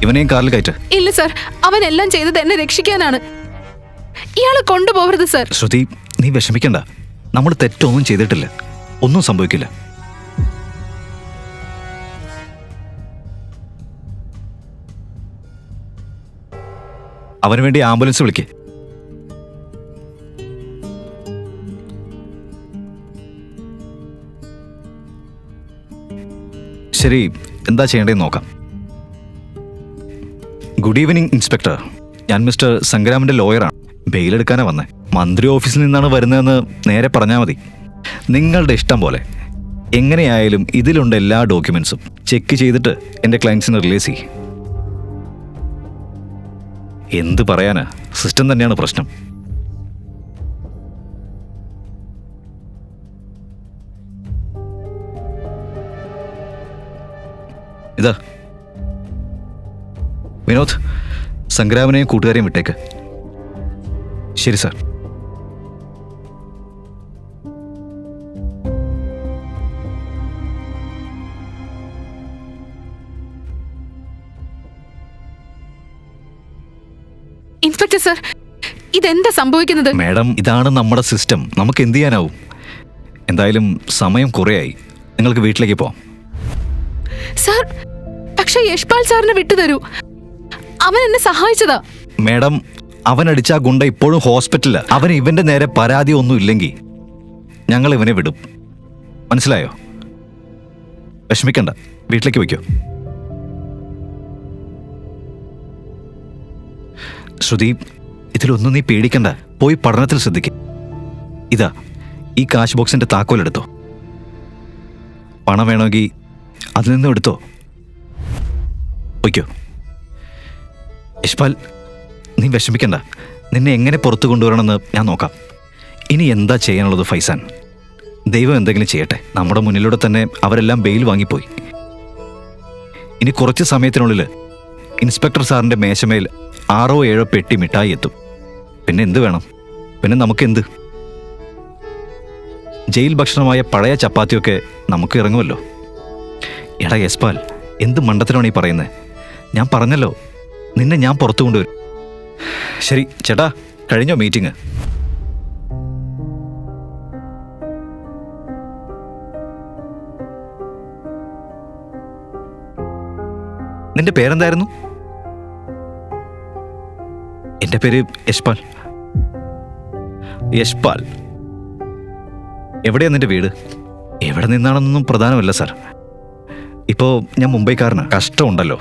ഇവനെയും കാറിൽ കയറ്റ്. ഇല്ല സാർ, അവൻ എല്ലാം ചെയ്തത് എന്നെ രക്ഷിക്കാനാണ്. ഇയാളെ കൊണ്ടുപോകരുത് സാർ. ശ്രുതി, നീ വിഷമിക്കണ്ട. നമ്മൾ തെറ്റൊന്നും ചെയ്തിട്ടില്ല. ഒന്നും സംഭവിക്കില്ല. അവന് വേണ്ടി ആംബുലൻസ് വിളിക്ക്. ശരി, എന്താ ചെയ്യേണ്ടതെന്ന് നോക്കാം. Good evening inspector. ഞാൻ മിസ്റ്റർ സംഗ്രാമിന്റെ ലോയറാണ്. ബെയിലെടുക്കാനാ വന്നേ. മന്ത്രി ഓഫീസിൽ നിന്നാണ് വരുന്നതെന്ന് നേരെ പറഞ്ഞാൽ മതി. നിങ്ങളുടെ ഇഷ്ടം പോലെ. എങ്ങനെയായാലും ഇതിലുണ്ട് എല്ലാ ഡോക്യുമെന്റ്സും. ചെക്ക് ചെയ്തിട്ട് എൻ്റെ ക്ലയൻസിന് റിലീസ് ചെയ്യും. എന്ത് പറയാനാ, സിസ്റ്റം തന്നെയാണ് പ്രശ്നം. ഇതാ വിനോദ്, സംഗ്രാമിനെയും കൂട്ടുകാരെയും വിട്ടേക്ക്. ശരി സാർ. ഇൻസ്പെക്ടർ സാർ, ഇതെന്താ സംഭവിക്കുന്നത്? മാഡം, ഇതാണ് നമ്മുടെ സിസ്റ്റം. നമുക്ക് എന്ത് ചെയ്യാനാവും? എന്തായാലും സമയം കുറേയായി. നിങ്ങൾക്ക് വീട്ടിലേക്ക് പോവാം. സാർ, പക്ഷേ യശ്പാൽ സാറിനെ വിട്ടുതരൂ. അവൻ എന്നെ സഹായിച്ചതാ. മാഡം, അവൻ അടിച്ച ആ ഗുണ്ട ഇപ്പോഴും ഹോസ്പിറ്റലിലാ. അവന് ഇവന്റെ നേരെ പരാതി ഒന്നും ഇല്ലെങ്കിൽ ഞങ്ങൾ ഇവനെ വിടും. മനസ്സിലായോ? വിഷമിക്കണ്ട, വീട്ടിലേക്ക് വയ്ക്കോ. ശ്രുതി, ഇതിലൊന്നും നീ പേടിക്കണ്ട. പോയി പഠനത്തിൽ ശ്രദ്ധിക്ക. ഇതാ, ഈ കാശ് ബോക്സിന്റെ താക്കോലെടുത്തോ. പണം വേണമെങ്കിൽ അതിൽ നിന്നും എടുത്തോ. വയ്ക്കോ. യശ്പാൽ, നീ വിഷമിക്കണ്ട. നിന്നെ എങ്ങനെ പുറത്തു കൊണ്ടുവരണമെന്ന് ഞാൻ നോക്കാം. ഇനി എന്താ ചെയ്യാനുള്ളത് ഫൈസാൻ? ദൈവം എന്തെങ്കിലും ചെയ്യട്ടെ. നമ്മുടെ മുന്നിലൂടെ തന്നെ അവരെല്ലാം ബെയിൽ വാങ്ങിപ്പോയി. ഇനി കുറച്ച് സമയത്തിനുള്ളിൽ ഇൻസ്പെക്ടർ സാറിൻ്റെ മേശമേൽ 6 or 7 പെട്ടി മിഠായി എത്തും. പിന്നെ എന്ത് വേണം? പിന്നെ നമുക്കെന്ത്? ജയിൽ ഭക്ഷണമായ പഴയ ചപ്പാത്തിയൊക്കെ നമുക്ക് ഇറങ്ങുമല്ലോ. എടാ യശ്പാൽ, എന്ത് മണ്ടത്തിലാണ് ഈ പറയുന്നത്? ഞാൻ പറഞ്ഞല്ലോ, നിന്നെ ഞാൻ പുറത്തു കൊണ്ടുവരും. ശരി ചേട്ടാ, കഴിഞ്ഞോ മീറ്റിംഗ്? നിന്റെ പേരെന്തായിരുന്നു? എൻ്റെ പേര് യശ്പാൽ. യശ്പാൽ, എവിടെയാ നിന്റെ വീട്? എവിടെ നിന്നാണെന്നൊന്നും പ്രധാനമല്ല സാർ. ഇപ്പോൾ ഞാൻ മുംബൈക്കാരനാണ്. കഷ്ടമുണ്ടല്ലോ.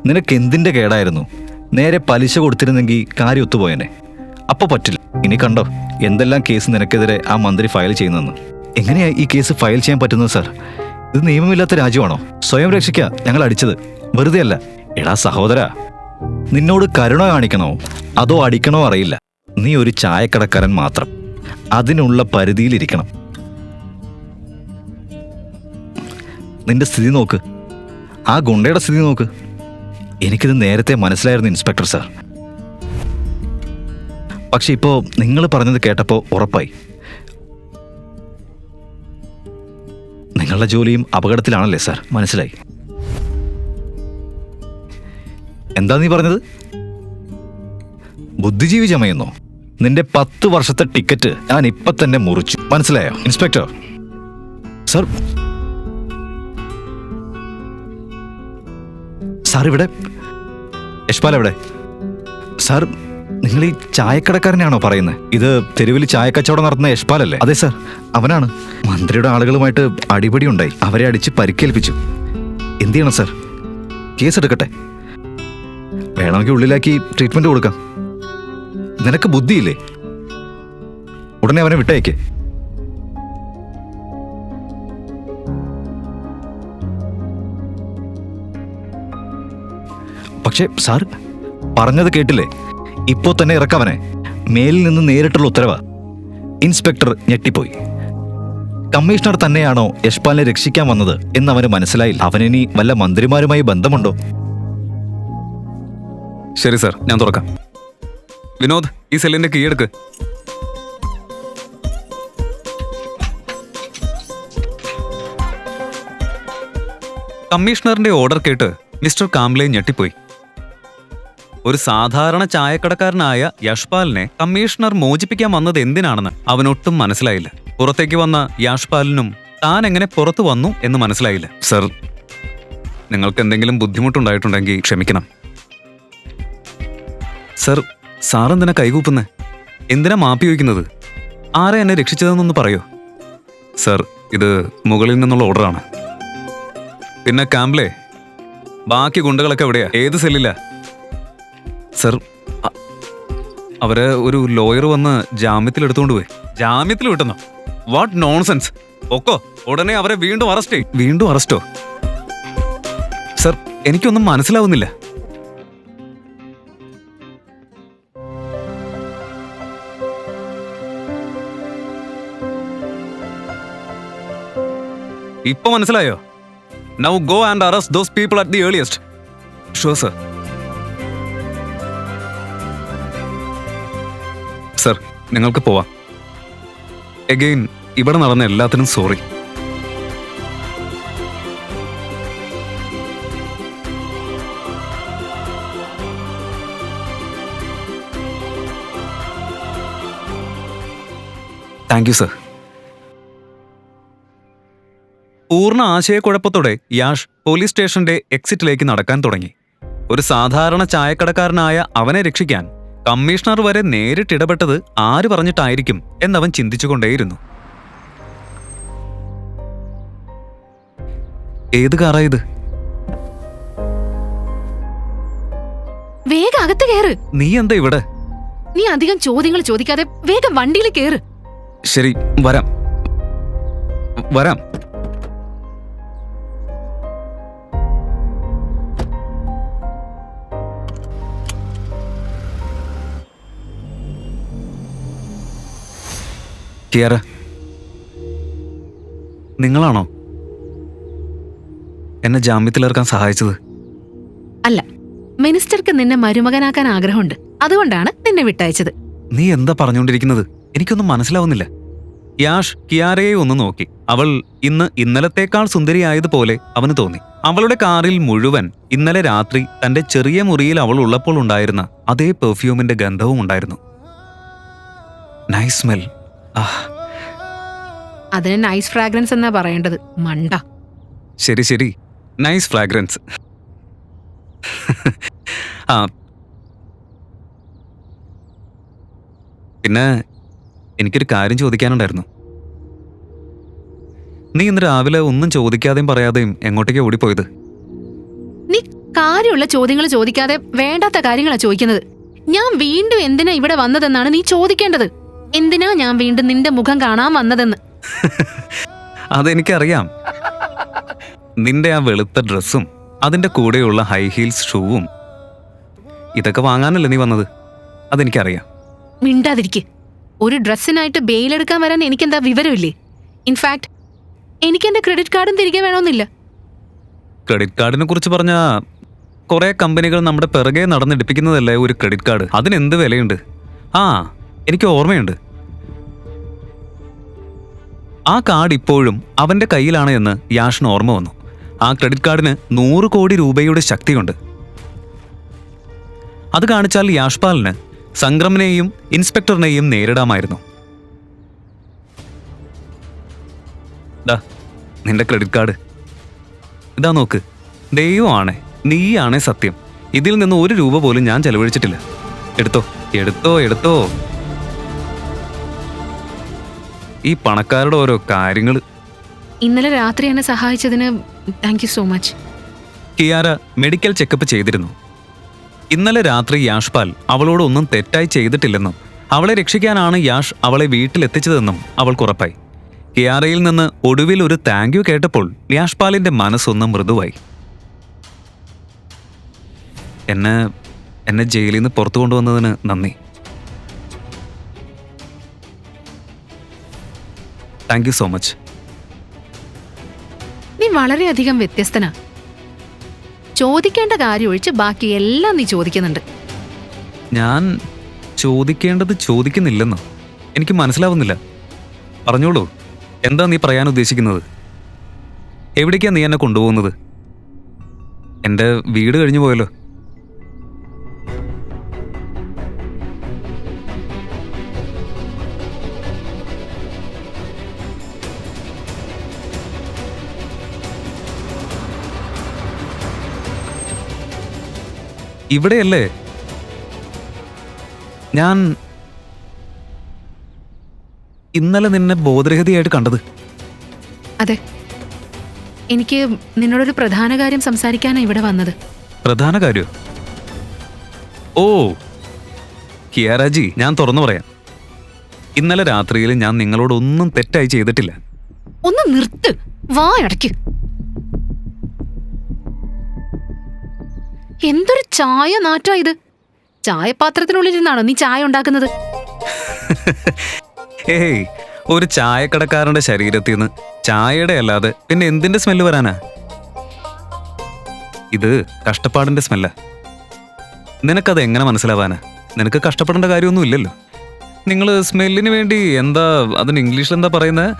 നിനക്ക് എന്തിൻ്റെ കേടായിരുന്നു? നേരെ പലിശ കൊടുത്തിരുന്നെങ്കിൽ കാര്യം ഒത്തുപോയനെ. അപ്പോൾ പറ്റില്ല. ഇനി കണ്ടോ എന്തെല്ലാം കേസ് നിനക്കെതിരെ ആ മന്ത്രി ഫയൽ ചെയ്യുന്നതെന്ന്. എങ്ങനെയാ ഈ കേസ് ഫയൽ ചെയ്യാൻ പറ്റുന്നത് സാർ? ഇത് നിയമമില്ലാത്ത രാജ്യമാണോ? സ്വയം രക്ഷിക്കുക ഞങ്ങൾ അടിച്ചത്, വെറുതെ അല്ല. എടാ സഹോദരാ, നിന്നോട് കരുണ കാണിക്കണോ അതോ അടിക്കണോ അറിയില്ല. നീ ഒരു ചായക്കടക്കാരൻ മാത്രം. അതിനുള്ള പരിധിയിലിരിക്കണം. നിന്റെ സ്ഥിതി നോക്ക്, ആ ഗുണ്ടയുടെ സ്ഥിതി നോക്ക്. എനിക്കിത് നേരത്തെ മനസ്സിലായിരുന്നു ഇൻസ്പെക്ടർ സാർ. പക്ഷെ ഇപ്പോൾ നിങ്ങൾ പറഞ്ഞത് കേട്ടപ്പോൾ ഉറപ്പായി. നിങ്ങളുടെ ജോലിയും അപകടത്തിലാണല്ലേ സാർ? മനസ്സിലായി. എന്താ നീ പറഞ്ഞത്? ബുദ്ധിജീവി ചമയുന്നോ? നിന്റെ 10 വർഷത്തെ ടിക്കറ്റ് ഞാൻ ഇപ്പൊ തന്നെ മുറിച്ചു. മനസ്സിലായോ ഇൻസ്പെക്ടർ? സാർ, സാർ ഇവിടെ. യശ്പാൽ എവിടെ? സാർ, നിങ്ങൾ ഈ ചായക്കടക്കാരനെയാണോ പറയുന്നത്? ഇത് തെരുവിൽ ചായക്കച്ചവടം നടത്തുന്ന യശ്പാൽ അല്ലേ? അതെ സർ, അവനാണ്. മന്ത്രിയുടെ ആളുകളുമായിട്ട് അടിപിടി ഉണ്ടായി, അവരെ അടിച്ച് പരിക്കേൽപ്പിച്ചു. എന്ത് ചെയ്യണം സർ? കേസ് എടുക്കട്ടെ? വേണമെങ്കിൽ ഉള്ളിലാക്കി ട്രീറ്റ്മെന്റ് കൊടുക്കാം. നിനക്ക് ബുദ്ധിയില്ലേ? ഉടനെ അവനെ വിട്ടയക്കേ. പക്ഷേ സാർ പറഞ്ഞത് കേട്ടില്ലേ? ഇപ്പോ തന്നെ ഇറക്കവനെ. മേലിൽ നിന്ന് നേരിട്ടുള്ള ഉത്തരവാ. ഇൻസ്പെക്ടർ ഞെട്ടിപ്പോയി. കമ്മീഷണർ തന്നെയാണോ യശ്പാലിനെ രക്ഷിക്കാൻ വന്നത് എന്നവന് മനസ്സിലായില്ല. അവനിനി വല്ല മന്ത്രിമാരുമായി ബന്ധമുണ്ടോ? ശരി സാർ, ഞാൻ തുറക്കാം. വിനോദ്, ഈ സെല്ലിന്റെ കീ എടുക്ക്. കമ്മീഷണറിന്റെ ഓർഡർ കേട്ട് മിസ്റ്റർ കാംബ്ലെ ഞെട്ടിപ്പോയി. ഒരു സാധാരണ ചായക്കടക്കാരനായ യശ്പാലിനെ കമ്മീഷണർ മോചിപ്പിക്കാൻ വന്നത് എന്തിനാണെന്ന് അവനൊട്ടും മനസ്സിലായില്ല. പുറത്തേക്ക് വന്ന യശ്പാലിനും താൻ എങ്ങനെ പുറത്തു വന്നു എന്ന് മനസ്സിലായില്ല. സർ, നിങ്ങൾക്ക് എന്തെങ്കിലും ബുദ്ധിമുട്ടുണ്ടായിട്ടുണ്ടെങ്കിൽ ക്ഷമിക്കണം. സർ, സാറെന്തിനാ കൈകൂപ്പുന്നേ? എന്തിനാ മാപ്പി വയ്ക്കുന്നത്? ആരെ എന്നെ രക്ഷിച്ചതെന്നൊന്ന് പറയോ? സർ, ഇത് മുകളിൽ നിന്നുള്ള ഓർഡറാണ്. പിന്നെ കാംബ്ലെ, ബാക്കി ഗുണ്ടകളൊക്കെ എവിടെയാ? ഏത് സെല്ലില്ല? സർ, അവരെ ഒരു ലോയർ വന്ന് ജാമ്യത്തിൽ എടുത്തുകൊണ്ട് പോയി. ജാമ്യത്തിൽ വിട്ടുന്നോ? What nonsense! ഒക്കോ, ഉടനെ അവരെ വീണ്ടും അറസ്റ്റ് ചെയ്യും. വീണ്ടും അറസ്റ്റോ? സർ, എനിക്കൊന്നും മനസ്സിലാവുന്നില്ല. ഇപ്പൊ മനസ്സിലായോ? Now go and arrest those people at the earliest. Sure, sir. Sir, നിങ്ങൾക്ക് പോവാം. എഗെയിൻ, ഇവിടെ നടന്ന എല്ലാത്തിനും സോറി. Thank you sir. പൂർണ്ണ ആശയക്കുഴപ്പത്തോടെ യാഷ് പോലീസ് സ്റ്റേഷന്റെ എക്സിറ്റിലേക്ക് നടക്കാൻ തുടങ്ങി. ഒരു സാധാരണ ചായക്കടക്കാരനായ അവനെ രക്ഷിക്കാൻ കമ്മീഷണർ വരെ നേരിട്ടിടപെട്ടത് ആര് പറഞ്ഞിട്ടായിരിക്കും എന്നവൻ ചിന്തിച്ചുകൊണ്ടേയിരുന്നു. ഏത് കാറാ ഇത്? വേഗം അകത്ത് കേറ്. നീ എന്താ ഇവിടെ? നീ അധികം ചോദ്യങ്ങൾ ചോദിക്കാതെ വേഗം വണ്ടിയിൽ കേറ്. ശരി, വരാം വരാം. കിയാര, നിങ്ങളാണോ എന്നെ ജാമ്യത്തിലിറക്കാൻ സഹായിച്ചത്? അല്ല, മിനിസ്റ്റർക്ക് നിന്നെ മരുമകനാക്കാൻ ആഗ്രഹമുണ്ട്, അതുകൊണ്ടാണ് നിന്നെ വിട്ടയച്ചത്. നീ എന്താ പറഞ്ഞുകൊണ്ടിരിക്കുന്നത്? എനിക്കൊന്നും മനസ്സിലാവുന്നില്ല. യാഷ് കിയാരയെ ഒന്ന് നോക്കി. അവൾ ഇന്നലത്തേക്കാൾ സുന്ദരിയായതുപോലെ അവന് തോന്നി. അവളുടെ കാറിൽ മുഴുവൻ ഇന്നലെ രാത്രി തന്റെ ചെറിയ മുറിയിൽ അവൾ ഉള്ളപ്പോൾ ഉണ്ടായിരുന്ന അതേ പെർഫ്യൂമിന്റെ ഗന്ധവും ഉണ്ടായിരുന്നു. Nice smell. അതിന് നൈസ് ഫ്രാഗ്രൻസ് എന്നാ പറയേണ്ടത്, മണ്ട. ശരി ശരി, നൈസ് ഫ്രാഗ്രൻസ്. ആ, പിന്നെ എനിക്കൊരു കാര്യം ചോദിക്കാനുണ്ടായിരുന്നു. നീ ഇന്ന് രാവിലെ ഒന്നും ചോദിക്കാതെയും പറയാതെയും എങ്ങോട്ടേക്കാ ഓടിപ്പോയത്? നീ കാര്യമുള്ള ചോദ്യങ്ങൾ ചോദിക്കാതെ വേണ്ടാത്ത കാര്യങ്ങളാ ചോദിക്കുന്നത്. ഞാൻ വീണ്ടും എന്തിനാ ഇവിടെ വന്നതെന്നാണ് നീ ചോദിക്കേണ്ടത്. എന്തിനാ ഞാൻ വീണ്ടും നിന്റെ മുഖം കാണാൻ വന്നതെന്ന്. അതെനിക്കറിയാം. നിന്റെ ആ വെളുത്ത ഡ്രസ്സും അതിന്റെ കൂടെയുള്ള ഹൈ ഹീൽസ് ഷൂവും ഇതൊക്കെ വാങ്ങാനല്ലേ നീ വന്നത്? അതെനിക്കറിയാം. മിണ്ടാതിരിക്കെ. ഒരു ഡ്രസ്സിനായിട്ട് ബെയിലെടുക്കാൻ വരാൻ എനിക്കെന്താ വിവരമില്ലേ? ഇൻഫാക്ട് എനിക്കെന്റെ ക്രെഡിറ്റ് കാർഡും തിരികെ വേണമെന്നില്ല. ക്രെഡിറ്റ് കാർഡിനെ കുറിച്ച് പറഞ്ഞ കുറെ കമ്പനികൾ നമ്മുടെ പിറകെ നടന്നെടുപ്പിക്കുന്നതല്ലേ ഒരു ക്രെഡിറ്റ് കാർഡ്. അതിനെന്ത് വിലയുണ്ട്? ആ, എനിക്ക് ഓർമ്മയുണ്ട്. ആ കാർഡ് ഇപ്പോഴും അവന്റെ കയ്യിലാണ് എന്ന് യാഷിന് ഓർമ്മ വന്നു. ആ ക്രെഡിറ്റ് കാർഡിന് 100 കോടി രൂപയുടെ ശക്തിയുണ്ട്. അത് കാണിച്ചാൽ യാഷ്പാലിന് സംക്രമനെയും ഇൻസ്പെക്ടറിനെയും നേരിടാമായിരുന്നു. ദാ നിന്റെ ക്രെഡിറ്റ് കാർഡ് ഇതാ നോക്ക്. ദൈവമാണേ, നീയാണേ സത്യം. ഇതിൽ നിന്ന് 1 രൂപ പോലും ഞാൻ ചെലവഴിച്ചിട്ടില്ല. എടുത്തോ. എടുത്തോ എടുത്തോ. ഈ പണക്കാരുടെ ഓരോ കാര്യങ്ങൾ. ഇന്നലെ രാത്രി എന്നെ സഹായിച്ചതിന് thank you so much. Kiara medical checkup ചെയ്തിരുന്നു. ഇന്നലെ രാത്രി യാഷ്പാൽ അവളോട് ഒന്നും തെറ്റായി ചെയ്തിട്ടില്ലെന്നും അവളെ രക്ഷിക്കാനാണ് യാഷ് അവളെ വീട്ടിലെത്തിച്ചതെന്നും അവൾക്കുറപ്പായി. കിയാരയിൽ നിന്ന് ഒടുവിൽ ഒരു താങ്ക് യു കേട്ടപ്പോൾ യാഷ്പാലിന്റെ മനസ്സൊന്ന് മൃദുവായി. എന്നെ ജയിലിൽ നിന്ന് പുറത്തു കൊണ്ടുവന്നതിന് നന്ദി. Thank you so much. നീ വളരെയധികം വ്യത്യസ്തനാ. ചോദിക്കേണ്ട കാര്യം ഒഴിച്ച് ബാക്കി എല്ലാം നീ ചോദിക്കുന്നുണ്ട്. ഞാൻ ചോദിക്കേണ്ടത് ചോദിക്കുന്നില്ലെന്നോ? എനിക്ക് മനസ്സിലാവുന്നില്ല. പറഞ്ഞോളൂ, എന്താ നീ പറയാൻ ഉദ്ദേശിക്കുന്നത്? എവിടേക്കാ നീ എന്നെ കൊണ്ടുപോകുന്നത്? എൻ്റെ വീട് കഴിഞ്ഞു പോയല്ലോ. ഇവിടെയല്ലേ ഞാൻ ഇന്നലെ നിന്നെ ബോധരഹിതയായിട്ട് കണ്ടത്? അതെ, എനിക്ക് നിന്നോടൊരു പ്രധാന കാര്യം സംസാരിക്കാനാണ് ഇവിടെ വന്നത്. പ്രധാന കാര്യോ? ഓ കിയാരാജി, ഞാൻ തുറന്നു പറയാം. ഇന്നലെ രാത്രിയിൽ ഞാൻ നിങ്ങളോടൊന്നും തെറ്റായി ചെയ്തിട്ടില്ല. ഒന്ന് നിർത്ത്, വായടയ്ക്ക്. എന്തൊരു ചായ നാറ്റാ ഇത്. ചായപാത്രത്തിനുള്ളിലിരുന്നാണോ നീ ചായ ഉണ്ടാക്കുന്നത്? ഏയ്, ഒരു ചായക്കടക്കാരന്റെ ശരീരത്തിൽ നിന്ന് ചായയുടെ അല്ലാതെ പിന്നെ എന്തിന്റെ സ്മെല്ല് വരാനാ? ഇത് കഷ്ടപ്പാടിന്റെ സ്മെല്ല. നിനക്കത് എങ്ങനെ മനസ്സിലാവാനാ? നിനക്ക് കഷ്ടപ്പെടേണ്ട കാര്യമൊന്നും ഇല്ലല്ലോ. നിങ്ങൾ സ്മെല്ലിന് വേണ്ടി എന്താ അതിന് ഇംഗ്ലീഷിൽ എന്താ പറയുന്നത്?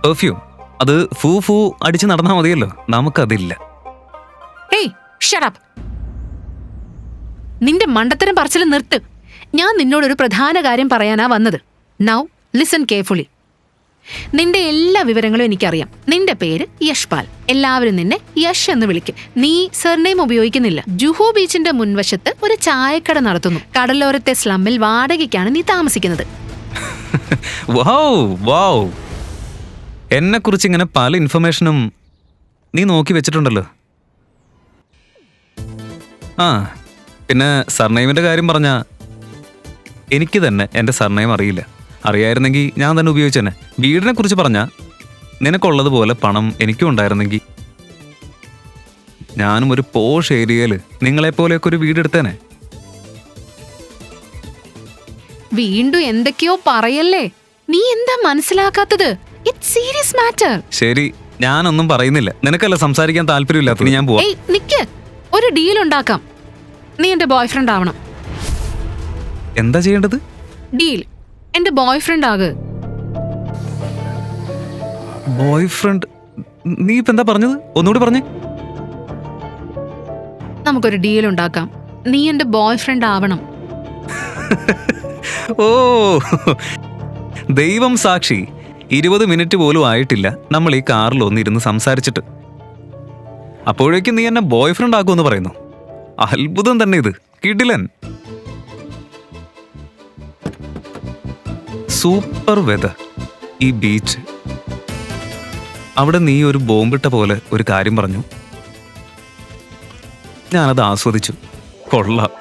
പെർഫ്യൂം. അത് ഫൂ ഫൂ അടിച്ച് നടന്നാൽ മതിയല്ലോ. നമുക്കതില്ല. Hey, shut up. നിന്റെ മണ്ടത്തരം പറച്ചിൽ നിർത്ത്. ഞാൻ നിന്നോടൊരു പ്രധാന കാര്യം പറയാനാ വന്നത്. Now listen carefully. നിന്റെ എല്ലാ വിവരങ്ങളും എനിക്കറിയാം. നിന്റെ പേര് യഷ്പാൽ. എല്ലാവരും നിന്നെ യഷ് എന്ന് വിളിക്കും. നീ സർനെയിം ഉപയോഗിക്കുന്നില്ല. ജുഹു ബീച്ചിന്റെ മുൻവശത്ത് ഒരു ചായക്കട നടത്തുന്നു. കടലോരത്തെ സ്ലമ്മിൽ വാടകയ്ക്കാണ് നീ താമസിക്കുന്നത്. എന്നെ കുറിച്ച് ഇങ്ങനെ പല ഇൻഫർമേഷനും നീ നോക്കി വെച്ചിട്ടുണ്ടല്ലോ. പിന്നെ സർനെയിമിന്റെ കാര്യം പറഞ്ഞാ എനിക്ക് തന്നെ എൻ്റെ സർനെയിം അറിയില്ല. അറിയായിരുന്നെങ്കിൽ ഞാൻ തന്നെ ഉപയോഗിച്ചെന്നെ. വീടിനെ കുറിച്ച് പറഞ്ഞാൽ നിനക്കുള്ളതുപോലെ പണം എനിക്കും ഉണ്ടായിരുന്നെങ്കിൽ ഞാനും ഒരു പോഷ് ഏരിയയിൽ നിങ്ങളെപ്പോലെയൊക്കെ ഒരു വീടെടുത്തേനെ. വീണ്ടും എന്തൊക്കെയോ പറയല്ലേ. നീ എന്താ മനസ്സിലാക്കാത്തത്? It's serious matter. ശരി, ഞാനൊന്നും പറയുന്നില്ല. നിനക്കല്ല സംസാരിക്കാൻ താല്പര്യമില്ലാത്ത ഞാൻ പോവാം. നിക്ക്, ഒരു ഡീൽ ഉണ്ടാക്കാം. നീ എന്റെ ബോയ്ഫ്രണ്ട് ആവണം. എന്താ ചെയ്യേണ്ടത്? ഡീൽ. എന്റെ ബോയ്ഫ്രണ്ട് ആക്. ബോയ്ഫ്രണ്ട്? നീ ഇപ്പൊ എന്താ പറഞ്ഞത്? ഒന്നുകൂടി പറഞ്ഞേ. നമുക്കൊരു ഡീൽ ഉണ്ടാക്കാം. നീ എന്റെ ബോയ്ഫ്രണ്ട് ആവണം. ഓ, ദൈവം സാക്ഷി, 20 മിനിറ്റ് പോലും ആയിട്ടില്ല നമ്മൾ ഈ കാറിൽ ഒന്നിരുന്ന് സംസാരിച്ചിട്ട്. അപ്പോഴേക്കും നീ എന്നെ ബോയ്ഫ്രണ്ട് ആക്കുമെന്ന് പറയുന്നു. അത്ഭുതം തന്നെ ഇത്. കിടിലൻ. Super weather. ഈ ബീച്ച്. അവിടെ നീ ഒരു ബോംബിട്ട പോലെ ഒരു കാര്യം പറഞ്ഞു. ഞാനത് ആസ്വദിച്ചു. കൊള്ളാം.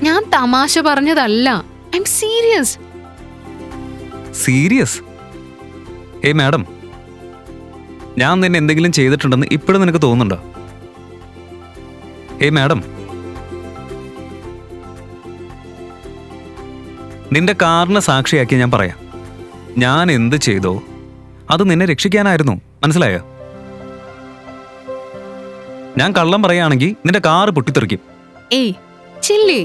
ഞാൻ തമാശ പറഞ്ഞതല്ല. I M serious. സീരിയസ്? ഏയ് മാഡം, ഞാൻ നിന്നെ എന്തെങ്കിലും ചെയ്തിട്ടുണ്ടെന്ന് ഇപ്പോഴും നിനക്ക് തോന്നുന്നുണ്ടോ? ഏയ് മാഡം, നിന്റെ കാറിനെ സാക്ഷിയാക്കി ഞാൻ പറയാം. ഞാൻ എന്ത് ചെയ്തോ അത് നിന്നെ രക്ഷിക്കാനായിരുന്നു. മനസ്സിലായോ? ഞാൻ കള്ളം പറയുകയാണെങ്കിൽ നിന്റെ കാറ് പൊട്ടിത്തെറിക്കും. ഏയ് ചില്ലേ,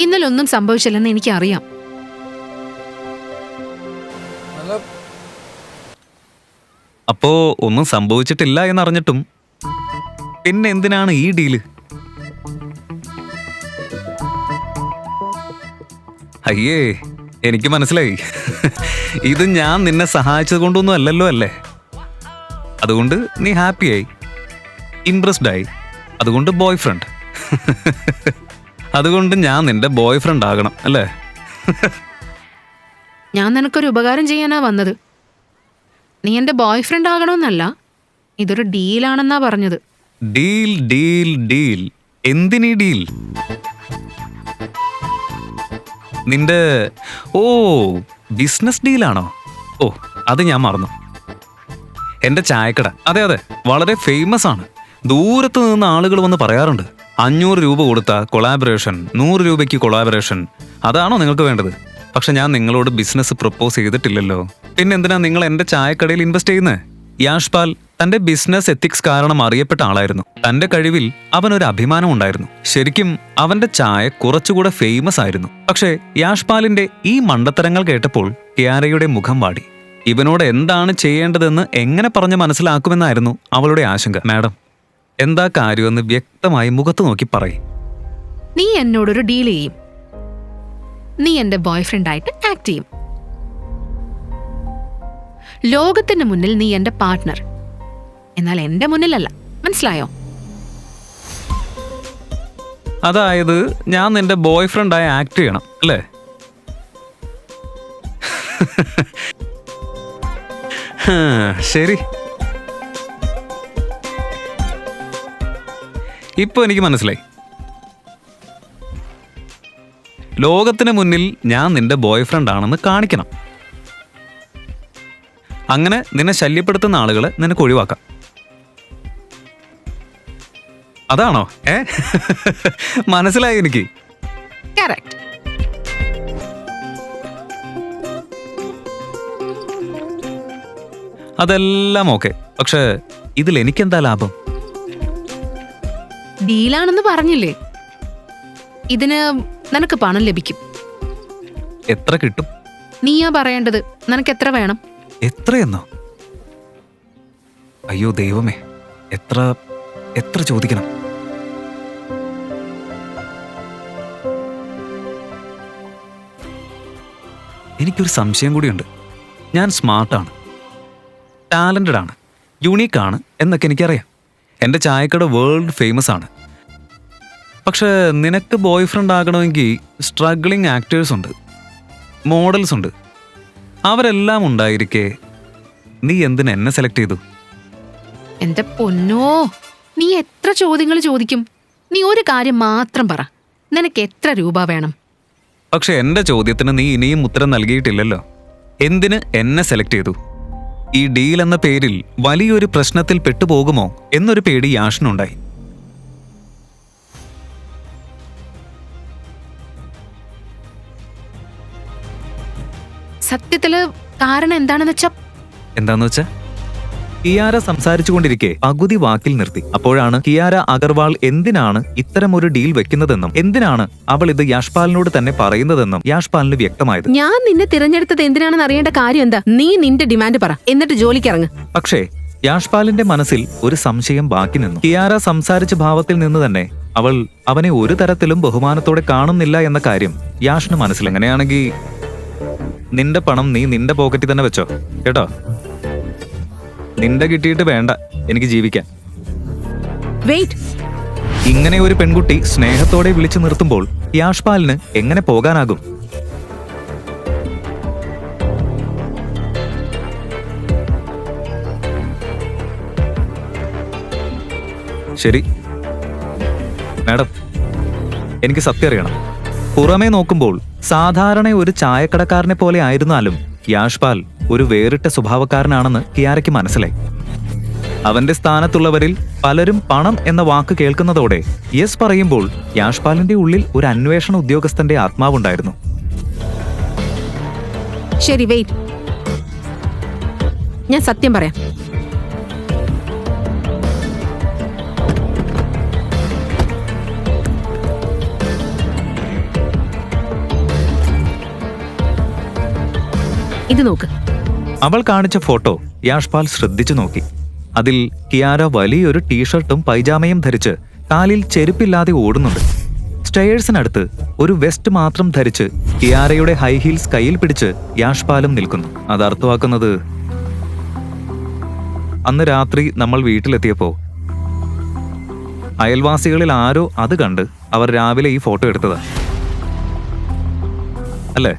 ഇന്നലെ ഒന്നും സംഭവിച്ചില്ലെന്ന് എനിക്കറിയാം. അപ്പോ ഒന്നും സംഭവിച്ചിട്ടില്ല എന്നറിഞ്ഞിട്ടും പിന്നെ എന്തിനാണ് ഈ ഡീല്? അയ്യേ, എനിക്ക് മനസ്സിലായി. ഇത് ഞാൻ നിന്നെ സഹായിച്ചത് കൊണ്ടൊന്നും അല്ലല്ലോ അല്ലേ? അതുകൊണ്ട് നീ ഹാപ്പിയായി. ഇംപ്രസ്ഡ് ആയി. അതുകൊണ്ട് ബോയ് ഫ്രണ്ട്. അതുകൊണ്ട് ഞാൻ നിന്റെ ബോയ് ഫ്രണ്ട് ആകണം അല്ലേ? ഞാൻ നിനക്കൊരു ഉപകാരം ചെയ്യാനാ വന്നത്. നീ എൻ്റെ ബോയ് ഫ്രണ്ട് ആകണമെന്നല്ല, ഇതൊരു ഡീലാണെന്നാ പറഞ്ഞത്. Deal deal deal. എന്തിനീ ഡീൽ? നിന്റെ ബിസിനസ് ഡീലാണോ? ഓ, അത് ഞാൻ മറന്നു. എന്റെ ചായക്കട, അതെ അതെ, വളരെ ഫേമസ് ആണ്. ദൂരത്ത് നിന്ന് ആളുകൾ വന്ന് പറയാറുണ്ട്, 500 രൂപ കൊടുത്ത കൊളാബറേഷൻ, 100 രൂപയ്ക്ക് കൊളാബറേഷൻ. അതാണോ നിങ്ങൾക്ക് വേണ്ടത്? പക്ഷെ ഞാൻ നിങ്ങളോട് ബിസിനസ് പ്രപ്പോസ് ചെയ്തിട്ടില്ലല്ലോ. പിന്നെന്തിനാ നിങ്ങൾ എന്റെ ചായക്കടയിൽ ഇൻവെസ്റ്റ് ചെയ്യുന്നത്? യാഷ്പാൽ തന്റെ ബിസിനസ് എത്തിക്സ് കാരണം അറിയപ്പെട്ട ആളായിരുന്നു. തന്റെ കഴിവിൽ അവനൊരു അഭിമാനം ഉണ്ടായിരുന്നു. ശരിക്കും അവന്റെ ചായ കുറച്ചുകൂടെ ഫേമസ് ആയിരുന്നു. പക്ഷേ യാഷ്പാലിന്റെ ഈ മണ്ടത്തരങ്ങൾ കേട്ടപ്പോൾ കിയാരയുടെ മുഖം വാടി. ഇവനോട് എന്താണ് ചെയ്യേണ്ടതെന്ന് എങ്ങനെ പറഞ്ഞ് മനസ്സിലാക്കുമെന്നായിരുന്നു അവളുടെ ആശങ്ക. മാഡം, എന്താ കാര്യമെന്ന് വ്യക്തമായി മുഖത്ത് നോക്കി പറയും. നീ എന്നോടൊരു ഡീൽ ചെയ്യും. നീ എൻ്റെ ബോയ് ഫ്രണ്ടായിട്ട് ആക്ട് ചെയ്യും. ലോകത്തിന് മുന്നിൽ നീ എൻ്റെ പാർട്ട്ണർ, എന്നാൽ എൻ്റെ മുന്നിലല്ല. മനസ്സിലായോ? അതായത് ഞാൻ നിന്റെ ബോയ് ഫ്രണ്ടായി ആക്ട് ചെയ്യണം അല്ലേ? ശരി, ഇപ്പൊ എനിക്ക് മനസ്സിലായി. ലോകത്തിന് മുന്നിൽ ഞാൻ നിന്റെ ബോയ് ഫ്രണ്ട് ആണെന്ന് കാണിക്കണം. അങ്ങനെ നിന്നെ ശല്യപ്പെടുത്തുന്ന ആളുകളെ നിനക്ക് ഒഴിവാക്കാം. അതാണോ? മനസ്സിലായി എനിക്ക്. കറക്റ്റ്. അതെല്ലാം ഓക്കെ. പക്ഷെ ഇതിൽ എനിക്കെന്താ ലാഭം? ഡീലാണെന്ന് പറഞ്ഞില്ലേ, ഇതിന് നിനക്ക് പണം ലഭിക്കും. എത്ര കിട്ടും? നീയാ പറയേണ്ടത്. നിനക്ക് എത്ര വേണം? എത്രയെന്നോ? അയ്യോ ദൈവമേ, എത്ര എത്ര ചോദിക്കണം? എനിക്കൊരു സംശയം കൂടിയുണ്ട്. ഞാൻ സ്മാർട്ടാണ്, ടാലന്റഡ് ആണ്, യുണീക്ക് ആണ് എന്നൊക്കെ എനിക്കറിയാം. എൻ്റെ ചായക്കട വേൾഡ് ഫേമസ് ആണ്. പക്ഷെ നിനക്ക് ബോയ് ഫ്രണ്ട് ആകണമെങ്കിൽ സ്ട്രഗ്ലിംഗ് ആക്ടേഴ്സ് ഉണ്ട്, മോഡൽസ് ഉണ്ട്. അവരെല്ലാം ഉണ്ടായിരിക്കെ നീ എന്തിന് എന്നെ സെലക്ട് ചെയ്തു? എന്റെ പൊന്നോ, നീ എത്ര ചോദ്യങ്ങൾ ചോദിക്കും? നീ ഒരു കാര്യം മാത്രം പറ, നിനക്ക് എത്ര രൂപ വേണം? പക്ഷെ എൻ്റെ ചോദ്യത്തിന് നീ ഇനിയും ഉത്തരം നൽകിയിട്ടില്ലല്ലോ. എന്തിന് എന്നെ സെലക്ട് ചെയ്തു? ഈ ഡീൽ എന്ന പേരിൽ വലിയൊരു പ്രശ്നത്തിൽ പെട്ടുപോകുമോ എന്നൊരു പേടി യാഷിനുണ്ടായി. സത്യത്തില് കാരണം എന്താന്ന് വെച്ചാ കിയാര സംസാരിച്ചുകൊണ്ടിരിക്കെ പകുതി വാക്കിൽ നിർത്തി. അപ്പോഴാണ് കിയാര അഗർവാൾ എന്തിനാണ് ഇത്തരമൊരു ഡീൽ വെക്കുന്നതെന്നും എന്തിനാണ് അവൾ ഇത് യാഷ്പാലിനോട് തന്നെ പറയുന്നതെന്നും യാഷ്പാലിന് വ്യക്തമായത്. ഞാൻ നിന്നെ തിരഞ്ഞെടുത്തത് എന്തിനാണെന്ന് അറിയേണ്ട കാര്യം എന്താ? നീ നിന്റെ ഡിമാൻഡ് പറ, എന്നിട്ട് ജോലിക്കിറങ്ങ്. പക്ഷേ യാഷ്പാലിന്റെ മനസ്സിൽ ഒരു സംശയം ബാക്കി നിന്നു. കിയാര സംസാരിച്ച ഭാവത്തിൽ നിന്ന് തന്നെ അവൾ അവനെ ഒരു തരത്തിലും ബഹുമാനത്തോടെ കാണുന്നില്ല എന്ന കാര്യം യാഷിന് മനസ്സിൽ. എങ്ങനെയാണെങ്കിൽ നിന്റെ പണം നീ നിന്റെ പോക്കറ്റിൽ തന്നെ വെച്ചോ കേട്ടോ. നിന്റെ കിട്ടിയിട്ട് വേണ്ട എനിക്ക് ജീവിക്കാൻ. വെയിറ്റ്. ഇങ്ങനെ ഒരു പെൺകുട്ടി സ്നേഹത്തോടെ വിളിച്ചു നിർത്തുമ്പോൾ യാഷ്പാലിന് എങ്ങനെ പോകാനാകും? ശരി മാഡം, എനിക്ക് സത്യം അറിയണം. പുറമേ നോക്കുമ്പോൾ സാധാരണ ഒരു ചായക്കടക്കാരനെ പോലെ ആയിരുന്നാലും യാഷ്പാൽ ഒരു വേറിട്ട സ്വഭാവക്കാരനാണെന്ന് കിയാരയ്ക്ക് മനസ്സിലായി. അവന്റെ സ്ഥാനത്തുള്ളവരിൽ പലരും പണം എന്ന വാക്ക് കേൾക്കുന്നതോടെ യെസ് പറയുമ്പോൾ യാഷ്പാലിന്റെ ഉള്ളിൽ ഒരു അന്വേഷണ ഉദ്യോഗസ്ഥന്റെ ആത്മാവുണ്ടായിരുന്നു. ശരി, വെയിറ്റ്. ഞാൻ സത്യം പറയാം. ഇത് നോക്ക്. അവൾ കാണിച്ച ഫോട്ടോ യാഷ്പാൽ ശ്രദ്ധിച്ചു നോക്കി. അതിൽ കിയാര വലിയൊരു ടീഷർട്ടും പൈജാമയും ധരിച്ച് കാലിൽ ചെരുപ്പില്ലാതെ ഓടുന്നുണ്ട്. സ്റ്റെയേഴ്സിനടുത്ത് ഒരു വെസ്റ്റ് മാത്രം ധരിച്ച് കിയാരയുടെ ഹൈ ഹീൽസ് കയ്യിൽ പിടിച്ച് യാഷ്പാലും നിൽക്കുന്നു. അത് അർത്ഥമാക്കുന്നത് അന്ന് രാത്രി നമ്മൾ വീട്ടിലെത്തിയപ്പോ അയൽവാസികളിൽ ആരോ അത് കണ്ട് അവർ രാവിലെ ഈ ഫോട്ടോ എടുത്തതാ അല്ലേ?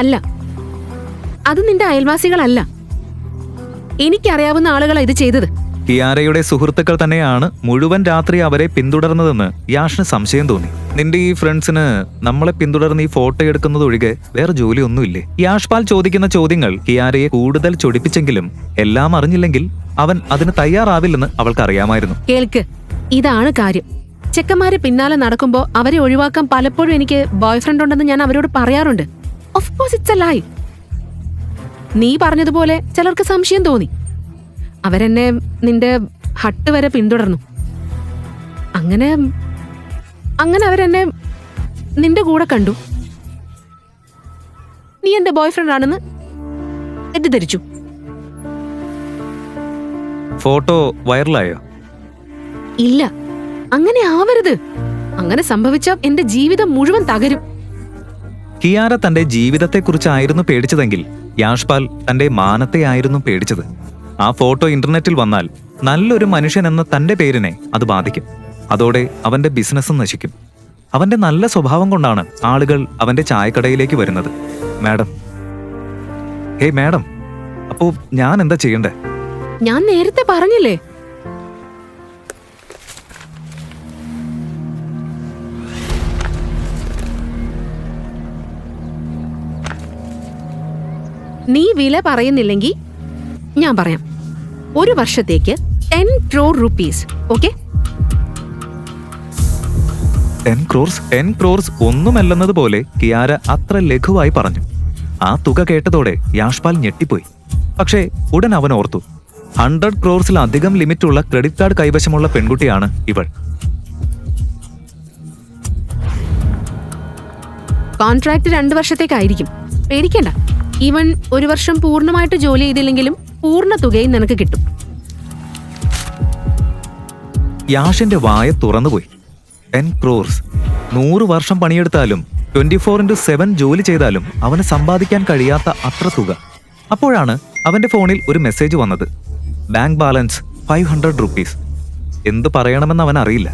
അല്ല, അത് നിന്റെ അയൽവാസികളല്ല. എനിക്കറിയാവുന്ന ആളുകളാ ഇത് ചെയ്തത്. കിയാരയുടെ സുഹൃത്തുക്കൾ തന്നെയാണ് മുഴുവൻ രാത്രി അവരെ പിന്തുടർന്നതെന്ന് യാഷിന് സംശയം തോന്നി. നിന്റെ ഈ ഫ്രണ്ട്സിന് നമ്മളെ പിന്തുടർന്ന് ഈ ഫോട്ടോ എടുക്കുന്നത് ഒഴികെ വേറെ ജോലിയൊന്നുമില്ലേ? യാഷ്പാൽ ചോദിക്കുന്ന ചോദ്യങ്ങൾ കിയാരയെ കൂടുതൽ ചൊടിപ്പിച്ചെങ്കിലും എല്ലാം അറിഞ്ഞില്ലെങ്കിൽ അവൻ അതിന് തയ്യാറാവില്ലെന്ന് അവൾക്കറിയാമായിരുന്നു. കേൾക്ക്, ഇതാണ് കാര്യം. ചെക്കന്മാരെ പിന്നാലെ നടക്കുമ്പോ അവരെ ഒഴിവാക്കാൻ പലപ്പോഴും എനിക്ക് ബോയ്ഫ്രണ്ട് ഉണ്ടെന്ന് ഞാൻ അവരോട് പറയാറുണ്ട്. Of course it's a lie. നീ പറഞ്ഞതുപോലെ ചിലർക്ക് സംശയം തോന്നി. അവരെന്നെ നിന്റെ ഹട്ട് വരെ പിന്തുടർന്നു. അങ്ങനെ അവരെന്നെ നിന്റെ കൂടെ കണ്ടു. നീ എന്റെ ബോയ്ഫ്രണ്ട് ആണെന്ന് തെറ്റിദ്ധരിച്ചു. ഫോട്ടോ വൈറലായോ? ഇല്ല, അങ്ങനെ ആവരുത്. അങ്ങനെ സംഭവിച്ച എന്റെ ജീവിതം മുഴുവൻ തകരും. കിയാര തന്റെ ജീവിതത്തെക്കുറിച്ചായിരുന്നു പേടിച്ചതെങ്കിൽ യാഷ്പാൽ തന്റെ മാനത്തെയായിരുന്നു പേടിച്ചത്. ആ ഫോട്ടോ ഇന്റർനെറ്റിൽ വന്നാൽ നല്ലൊരു മനുഷ്യൻ എന്ന തന്റെ പേരിനെ അത് ബാധിക്കും. അതോടെ അവന്റെ ബിസിനസ്സും നശിക്കും. അവന്റെ നല്ല സ്വഭാവം കൊണ്ടാണ് ആളുകൾ അവന്റെ ചായക്കടയിലേക്ക് വരുന്നത്. മാഡം, ഹേയ് മാഡം, അപ്പോ ഞാൻ എന്താ ചെയ്യണ്ടേ? ഞാൻ നേരത്തെ പറഞ്ഞില്ലേ, നീ വില പറയുന്നില്ലെങ്കിൽ ഞാൻ പറയാം. 1 വർഷത്തേക്ക് 10 crore rupees. ഓക്കെ? 10 crores ഒന്നുമല്ലെന്നതുപോലെ കിയാര അത്ര ലഘുവായി പറഞ്ഞു. ആ തുക കേട്ടതോടെ യാഷ്പാൽ ഞെട്ടിപ്പോയി. പക്ഷേ ഉടൻ അവൻ ഓർത്തു, 100 crores ലിമിറ്റുള്ള ക്രെഡിറ്റ് കാർഡ് കൈവശമുള്ള പെൺകുട്ടിയാണ് ഇവൾ. കോൺട്രാക്ട് 2 വർഷത്തേക്കായിരിക്കും. പേടിക്കണ്ട. ഈവൻ 1 വർഷം പൂർണ്ണമായിട്ട് ജോലി ചെയ്തില്ലെങ്കിലും പൂർണ്ണ തുകയും നിനക്ക് കിട്ടും. യാഷിന്റെ വായ തുറന്നുപോയി. 10 crores 100 വർഷം പണിയെടുത്താലും 24/7 ജോലി ചെയ്താലും അവന് സമ്പാദിക്കാൻ കഴിയാത്ത അത്ര തുക. അപ്പോഴാണ് അവന്റെ ഫോണിൽ ഒരു മെസ്സേജ് വന്നത്. Bank balance 500 rupees. എന്തു പറയണമെന്ന് അവൻ അറിയില്ല.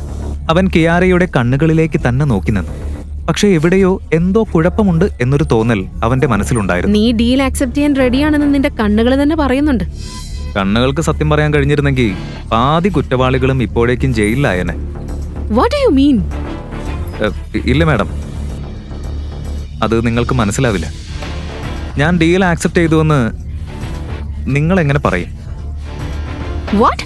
അവൻ കിയാരയുടെ കണ്ണുകളിലേക്ക് തന്നെ നോക്കി നിന്നു. പക്ഷെ എവിടെയോ എന്തോ കുഴപ്പമുണ്ട് എന്നൊരു തോന്നൽ അവന്റെ മനസ്സിലുണ്ടായിരുന്നു. നീ ഡീൽ ആക്സെപ്റ്റ് ചെയ്യാൻ റെഡിയാണെന്ന് നിന്റെ കണ്ണുകൾ തന്നെ പറയുന്നുണ്ട്. കണ്ണുകൾക്ക് സത്യം പറയാൻ കഴിഞ്ഞിരുന്നെങ്കിൽ പാതി കുറ്റവാളികളും ഇപ്പോഴേക്കും ജയിലിലായനെ. What do you mean? ഇല്ല മാഡം, അത് നിങ്ങൾക്ക് മനസ്സിലാവില്ല. ഞാൻ ഡീൽ ആക്സെപ്റ്റ് ചെയ്തുവെന്ന് നിങ്ങൾ എങ്ങനെ പറയും? വാട്ട്?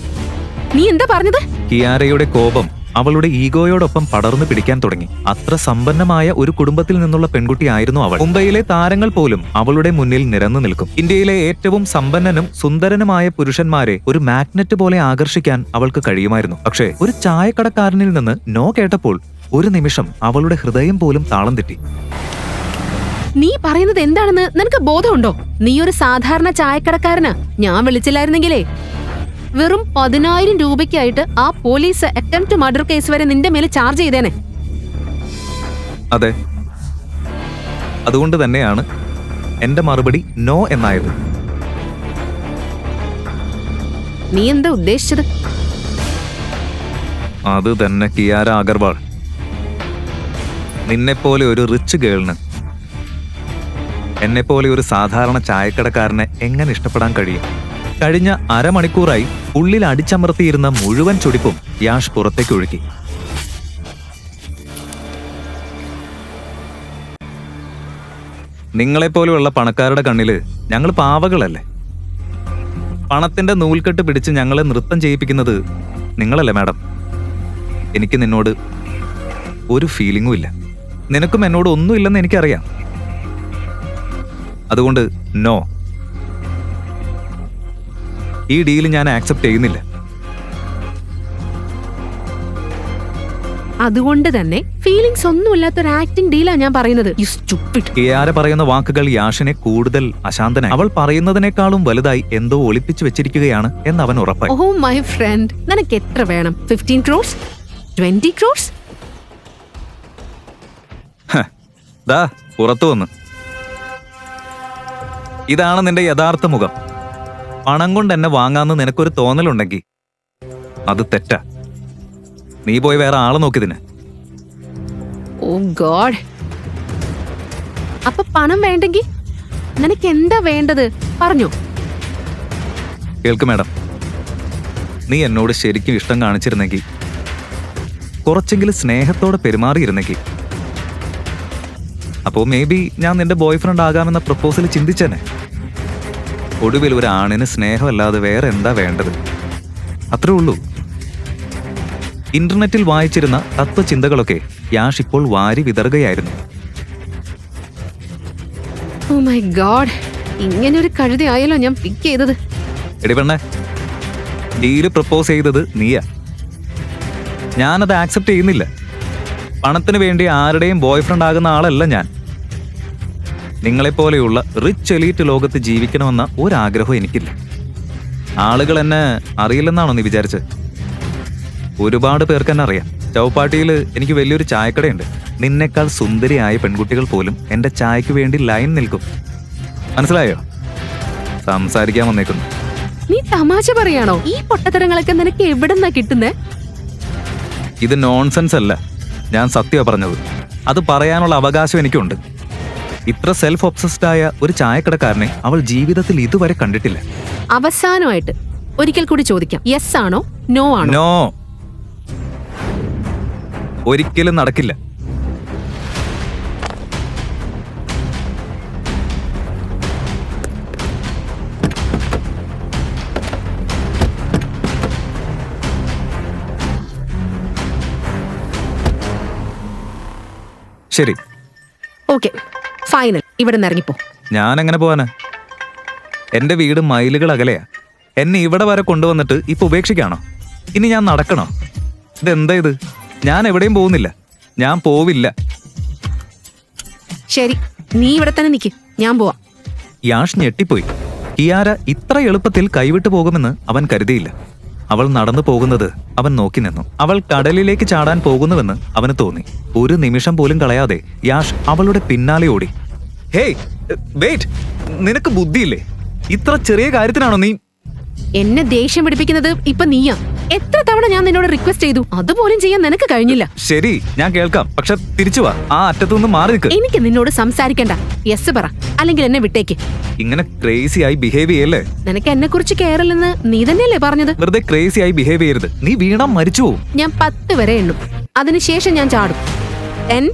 നീ എന്താ പറഞ്ഞത്? കിയാരയുടെ കോപം അവളുടെ ഈഗോയോടൊപ്പം പടർന്നു പിടിക്കാൻ തുടങ്ങി. അത്ര സമ്പന്നമായ ഒരു കുടുംബത്തിൽ നിന്നുള്ള പെൺകുട്ടിയായിരുന്നു അവൾ. മുംബൈയിലെ താരങ്ങൾ പോലും അവളുടെ മുന്നിൽ നിരന്നു നിൽക്കും. ഇന്ത്യയിലെ ഏറ്റവും സമ്പന്നനും സുന്ദരനുമായ പുരുഷന്മാരെ ഒരു മാഗ്നറ്റ് പോലെ ആകർഷിക്കാൻ അവൾക്ക് കഴിയുമായിരുന്നു. പക്ഷേ ഒരു ചായക്കടക്കാരനിൽ നിന്ന് നോ കേട്ടപ്പോൾ ഒരു നിമിഷം അവളുടെ ഹൃദയം പോലും താളം തെറ്റി. നീ പറയുന്നത് എന്താണെന്ന് നിനക്ക് ബോധമുണ്ടോ? നീ ഒരു സാധാരണ ചായക്കടക്കാരനാ. ഞാൻ വിളിച്ചില്ലായിരുന്നെങ്കിലേ വെറും 10,000 രൂപയ്ക്കായിട്ട് ആ പോലീസ് അറ്റംപ്റ്റ് മർഡർ കേസ് വരെ നിന്റെ മേലെ ചാർജ് ചെയ്തേനെ. അതെ, അതുകൊണ്ട് തന്നെയാണ് എന്റെ മറുപടി നോ എന്നായത്. നീ എന്താ ഉദ്ദേശിച്ചത്? അത് തന്നെ കിയാര അഗർവാൾ. നിന്നെപ്പോലെ ഒരു റിച്ച് ഗേളിന് എന്നെപ്പോലെ ഒരു സാധാരണ ചായക്കടക്കാരനെ എങ്ങനെ ഇഷ്ടപ്പെടാൻ കഴിയും? കഴിഞ്ഞ അരമണിക്കൂറായി ഉള്ളിൽ അടിച്ചമർത്തിയിരുന്ന മുഴുവൻ ചൊടിപ്പും യാഷ് പുറത്തേക്ക് ഒഴുക്കി. നിങ്ങളെപ്പോലെയുള്ള പണക്കാരുടെ കണ്ണില് ഞങ്ങൾ പാവകളല്ലേ? പണത്തിന്റെ നൂൽക്കെട്ട് പിടിച്ച് ഞങ്ങളെ നൃത്തം ചെയ്യിപ്പിക്കുന്നത് നിങ്ങളല്ലേ മാഡം? എനിക്ക് നിന്നോട് ഒരു ഫീലിംഗും ഇല്ല. നിനക്കും എന്നോട് ഒന്നുമില്ലെന്ന് എനിക്കറിയാം. അതുകൊണ്ട് നോ, ഈ ഡീൽ ഞാൻ ആക്സെപ്റ്റ് ചെയ്യുന്നില്ല. അതുകൊണ്ട് തന്നെ ഫീലിംഗ്സ് ഒന്നുമില്ലാത്തൊരു ആക്ടിംഗ് ഡീലാ ഞാൻ പറയുന്നത്. U stupid. കിയാര പറയുന്ന വാക്കുകൾ യാഷിനെ കൂടുതൽ അശാന്തനായി. അവൾ പറയുന്നതിനേക്കാളും വലുതായി എന്തോ ഒളിപ്പിച്ചു വെച്ചിരിക്കുകയാണ് എന്ന് അവൻ ഉറപ്പായി. ഓ മൈ ഫ്രണ്ട്, നിനക്ക് എത്ര വേണം? 15 crores? 20 crores? ദാ പുറത്തു വന്ന്. ഇതാണ് നിന്റെ യഥാർത്ഥ മുഖം. പണം കൊണ്ട് എന്നെ വാങ്ങാന്ന് നിനക്കൊരു തോന്നലുണ്ടെങ്കിൽ അത് തെറ്റാ. നീ പോയി വേറെ ആളെ നോക്കിയതിന്. ഓ ഗോഡ്. അപ്പൊ പണം വേണ്ടെങ്കിൽ നിനക്ക് എന്താ വേണ്ടത് പറഞ്ഞോ. കേൾക്ക് മാഡം, നീ എന്നോട് ശരിക്കും ഇഷ്ടം കാണിച്ചിരുന്നെങ്കിൽ, കുറച്ചെങ്കിലും സ്നേഹത്തോടെ പെരുമാറിയിരുന്നെങ്കിൽ, അപ്പോൾ മേ ബി ഞാൻ നിന്റെ ബോയ് ഫ്രണ്ട് ആകാമെന്ന പ്രപ്പോസൽ ചിന്തിച്ചേനെ. ഒടുവിൽ ഒരു ആണിന് സ്നേഹമല്ലാതെ വേറെ എന്താ വേണ്ടത്? അത്രേ ഉള്ളൂ. ഇന്റർനെറ്റിൽ വായിച്ചിരുന്ന തത്വചിന്തകളൊക്കെ യാഷ് ഇപ്പോൾ വാരി വിതറുകയായിരുന്നു. ഓ മൈ ഗോഡ്, ഇങ്ങനെ ഒരു കഴുത ആയല്ലോ ഞാൻ പിക്ക് ചെയ്തത്. എടി പെണ്ണെ, ഡീല് പ്രപ്പോസ് ചെയ്തത് നീയാ. ഞാനത് ആക്സെപ്റ്റ് ചെയ്യുന്നില്ല. പണത്തിന് വേണ്ടി ആരുടെയും ബോയ് ഫ്രണ്ട് ആകുന്ന ആളല്ല ഞാൻ. നിങ്ങളെപ്പോലെയുള്ള റിച്ച് എലീറ്റ് ലോകത്ത് ജീവിക്കണമെന്ന ഒരാഗ്രഹം എനിക്കില്ല. ആളുകൾ എന്നെ അറിയില്ലെന്നാണോ നീ വിചാരിച്ചത്? ഒരുപാട് പേർക്ക് എന്നെ അറിയാം. ചൗപ്പാട്ടിയിൽ എനിക്ക് വലിയൊരു ചായക്കടയുണ്ട്. നിന്നേക്കാൾ സുന്ദരിയായ പെൺകുട്ടികൾ പോലും എൻ്റെ ചായക്ക് വേണ്ടി ലൈൻ നിൽക്കും. മനസ്സിലായോ? സംസാരിക്കാൻ വന്നേക്കുന്നു. നീ തമാശ പറയാണോ? ഈ പൊട്ടത്തരങ്ങളൊക്കെ നിനക്ക് എവിടെന്നാ കിട്ടുന്നേ? ഇത് നോൺസെൻസ് അല്ല, ഞാൻ സത്യമാണ് പറഞ്ഞത്. അത് പറയാനുള്ള അവകാശം എനിക്കുണ്ട്. ഇത്ര സെൽഫ് ഒബ്സസ്ഡ് ആയ ഒരു ചായക്കടക്കാരനെ അവൾ ജീവിതത്തിൽ ഇതുവരെ കണ്ടിട്ടില്ല. അവസാനമായിട്ട് ഒരിക്കൽ കൂടി ചോദിക്കാം, യെസ് ആണോ നോ ആണോ? നോ, ഒരിക്കലും നടക്കില്ല. ശരി, ഓക്കെ ഫൈനൽ. ഇവിടെ നിന്ന് ഇറങ്ങിപ്പോ. ഞാൻ എങ്ങനെ പോവാന്? എന്റെ വീട് മൈലുകൾ അകലെയാ. എന്നെ ഇവിടെ വരെ കൊണ്ടുവന്നിട്ട് ഇപ്പൊ ഉപേക്ഷിക്കാണോ? ഇനി ഞാൻ നടക്കണോ? ഇതെന്താ ഇത്? ഞാൻ എവിടെയും പോകുന്നില്ല. ഞാൻ പോവില്ല. ശരി, നീ ഇവിടെ തന്നെ നിൽക്ക്, ഞാൻ പോവാം. യാഷ് ഞെട്ടിപ്പോയി. കിയാര ഇത്ര എളുപ്പത്തിൽ കൈവിട്ടു പോകുമെന്ന് അവൻ കരുതിയില്ല. അവൾ നടന്നു പോകുന്നത് അവൻ നോക്കി നിന്നു. അവൾ കടലിലേക്ക് ചാടാൻ പോകുന്നുവെന്ന് അവന് തോന്നി. ഒരു നിമിഷം പോലും കളയാതെ യാഷ് അവളുടെ പിന്നാലെ ഓടി. ഹേയ് വെയിറ്റ്, നിനക്ക് ബുദ്ധിയില്ലേ? ഇത്ര ചെറിയ കാര്യത്തിനാണോ നീ എന്നെ ദേഷ്യം പിടിപ്പിക്കുന്നത്? ഇപ്പൊ നീയാ. എത്ര തവണ ഞാൻ നിന്നോട് റിക്വസ്റ്റ് ചെയ്തു, അതുപോലും ചെയ്യാൻ നിനക്ക് കഴിഞ്ഞില്ല. ശരി, ഞാൻ കേൾക്കാം. പക്ഷെ തിരിച്ചു വാ. ആ അറ്റത്തുനിന്ന് മാറി നിൽക്ക്. എനിക്ക് നിന്നോട് സംസാരിക്കണ്ട. യെസ് പറ, അല്ലെങ്കിൽ എന്നെ വിട്ടേക്ക്. ഇങ്ങനെ ക്രേസി ആയി ബിഹേവ് ചെയ്യല്ലേ? നിനക്ക് എന്നെ കുറിച്ച് കെയറില്ലെന്ന് നീ തന്നെയല്ലേ പറഞ്ഞത്? വെറുതെ ക്രേസി ആയി ബിഹേവ് ചെയ്യരുത്. നീ വീണാ മരിച്ചു പോവും. ഞാൻ 10 വരെ എണ്ണും, അതിനുശേഷം ഞാൻ ചാടും. 10,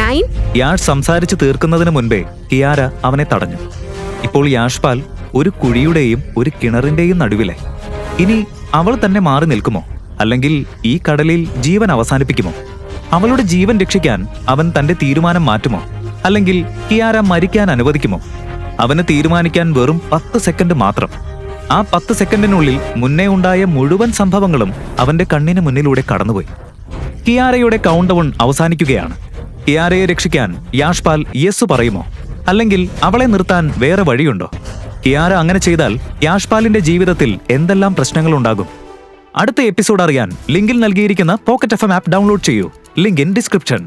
9. യാഷ് സംസാരിച്ചു തീർക്കുന്നതിന് മുൻപേ കിയാര അവനെ തടഞ്ഞു. ഇപ്പോൾ യാഷ്പാൽ ഒരു കുഴിയുടെയും ഒരു കിണറിന്റെയും നടുവിലായി. ഇനി അവൾ തന്നെ മാറി നിൽക്കുമോ? അല്ലെങ്കിൽ ഈ കടലിൽ ജീവൻ അവസാനിപ്പിക്കുമോ? അവളുടെ ജീവൻ രക്ഷിക്കാൻ അവൻ തന്റെ തീരുമാനം മാറ്റുമോ? അല്ലെങ്കിൽ കിയാര മരിക്കാൻ അനുവദിക്കുമോ? അവന് തീരുമാനിക്കാൻ വെറും 10 സെക്കൻഡ് മാത്രം. ആ 10 സെക്കൻഡിനുള്ളിൽ മുന്നേ ഉണ്ടായ മുഴുവൻ സംഭവങ്ങളും അവന്റെ കണ്ണിന് മുന്നിലൂടെ കടന്നുപോയി. കിയാരയുടെ കൗണ്ട് ഡൗൺ അവസാനിക്കുകയാണ്. കിയാരയെ രക്ഷിക്കാൻ യാഷ്പാൽ യെസ് പറയുമോ? അല്ലെങ്കിൽ അവളെ നിർത്താൻ വേറെ വഴിയുണ്ടോ? കിയാര അങ്ങനെ ചെയ്താൽ യാഷ്പാലിന്റെ ജീവിതത്തിൽ എന്തെല്ലാം പ്രശ്നങ്ങൾ ഉണ്ടാകും? അടുത്ത എപ്പിസോഡ് അറിയാൻ ലിങ്കിൽ നൽകിയിരിക്കുന്ന പോക്കറ്റ് FM ആപ്പ് ഡൗൺലോഡ് ചെയ്യൂ. Link in description.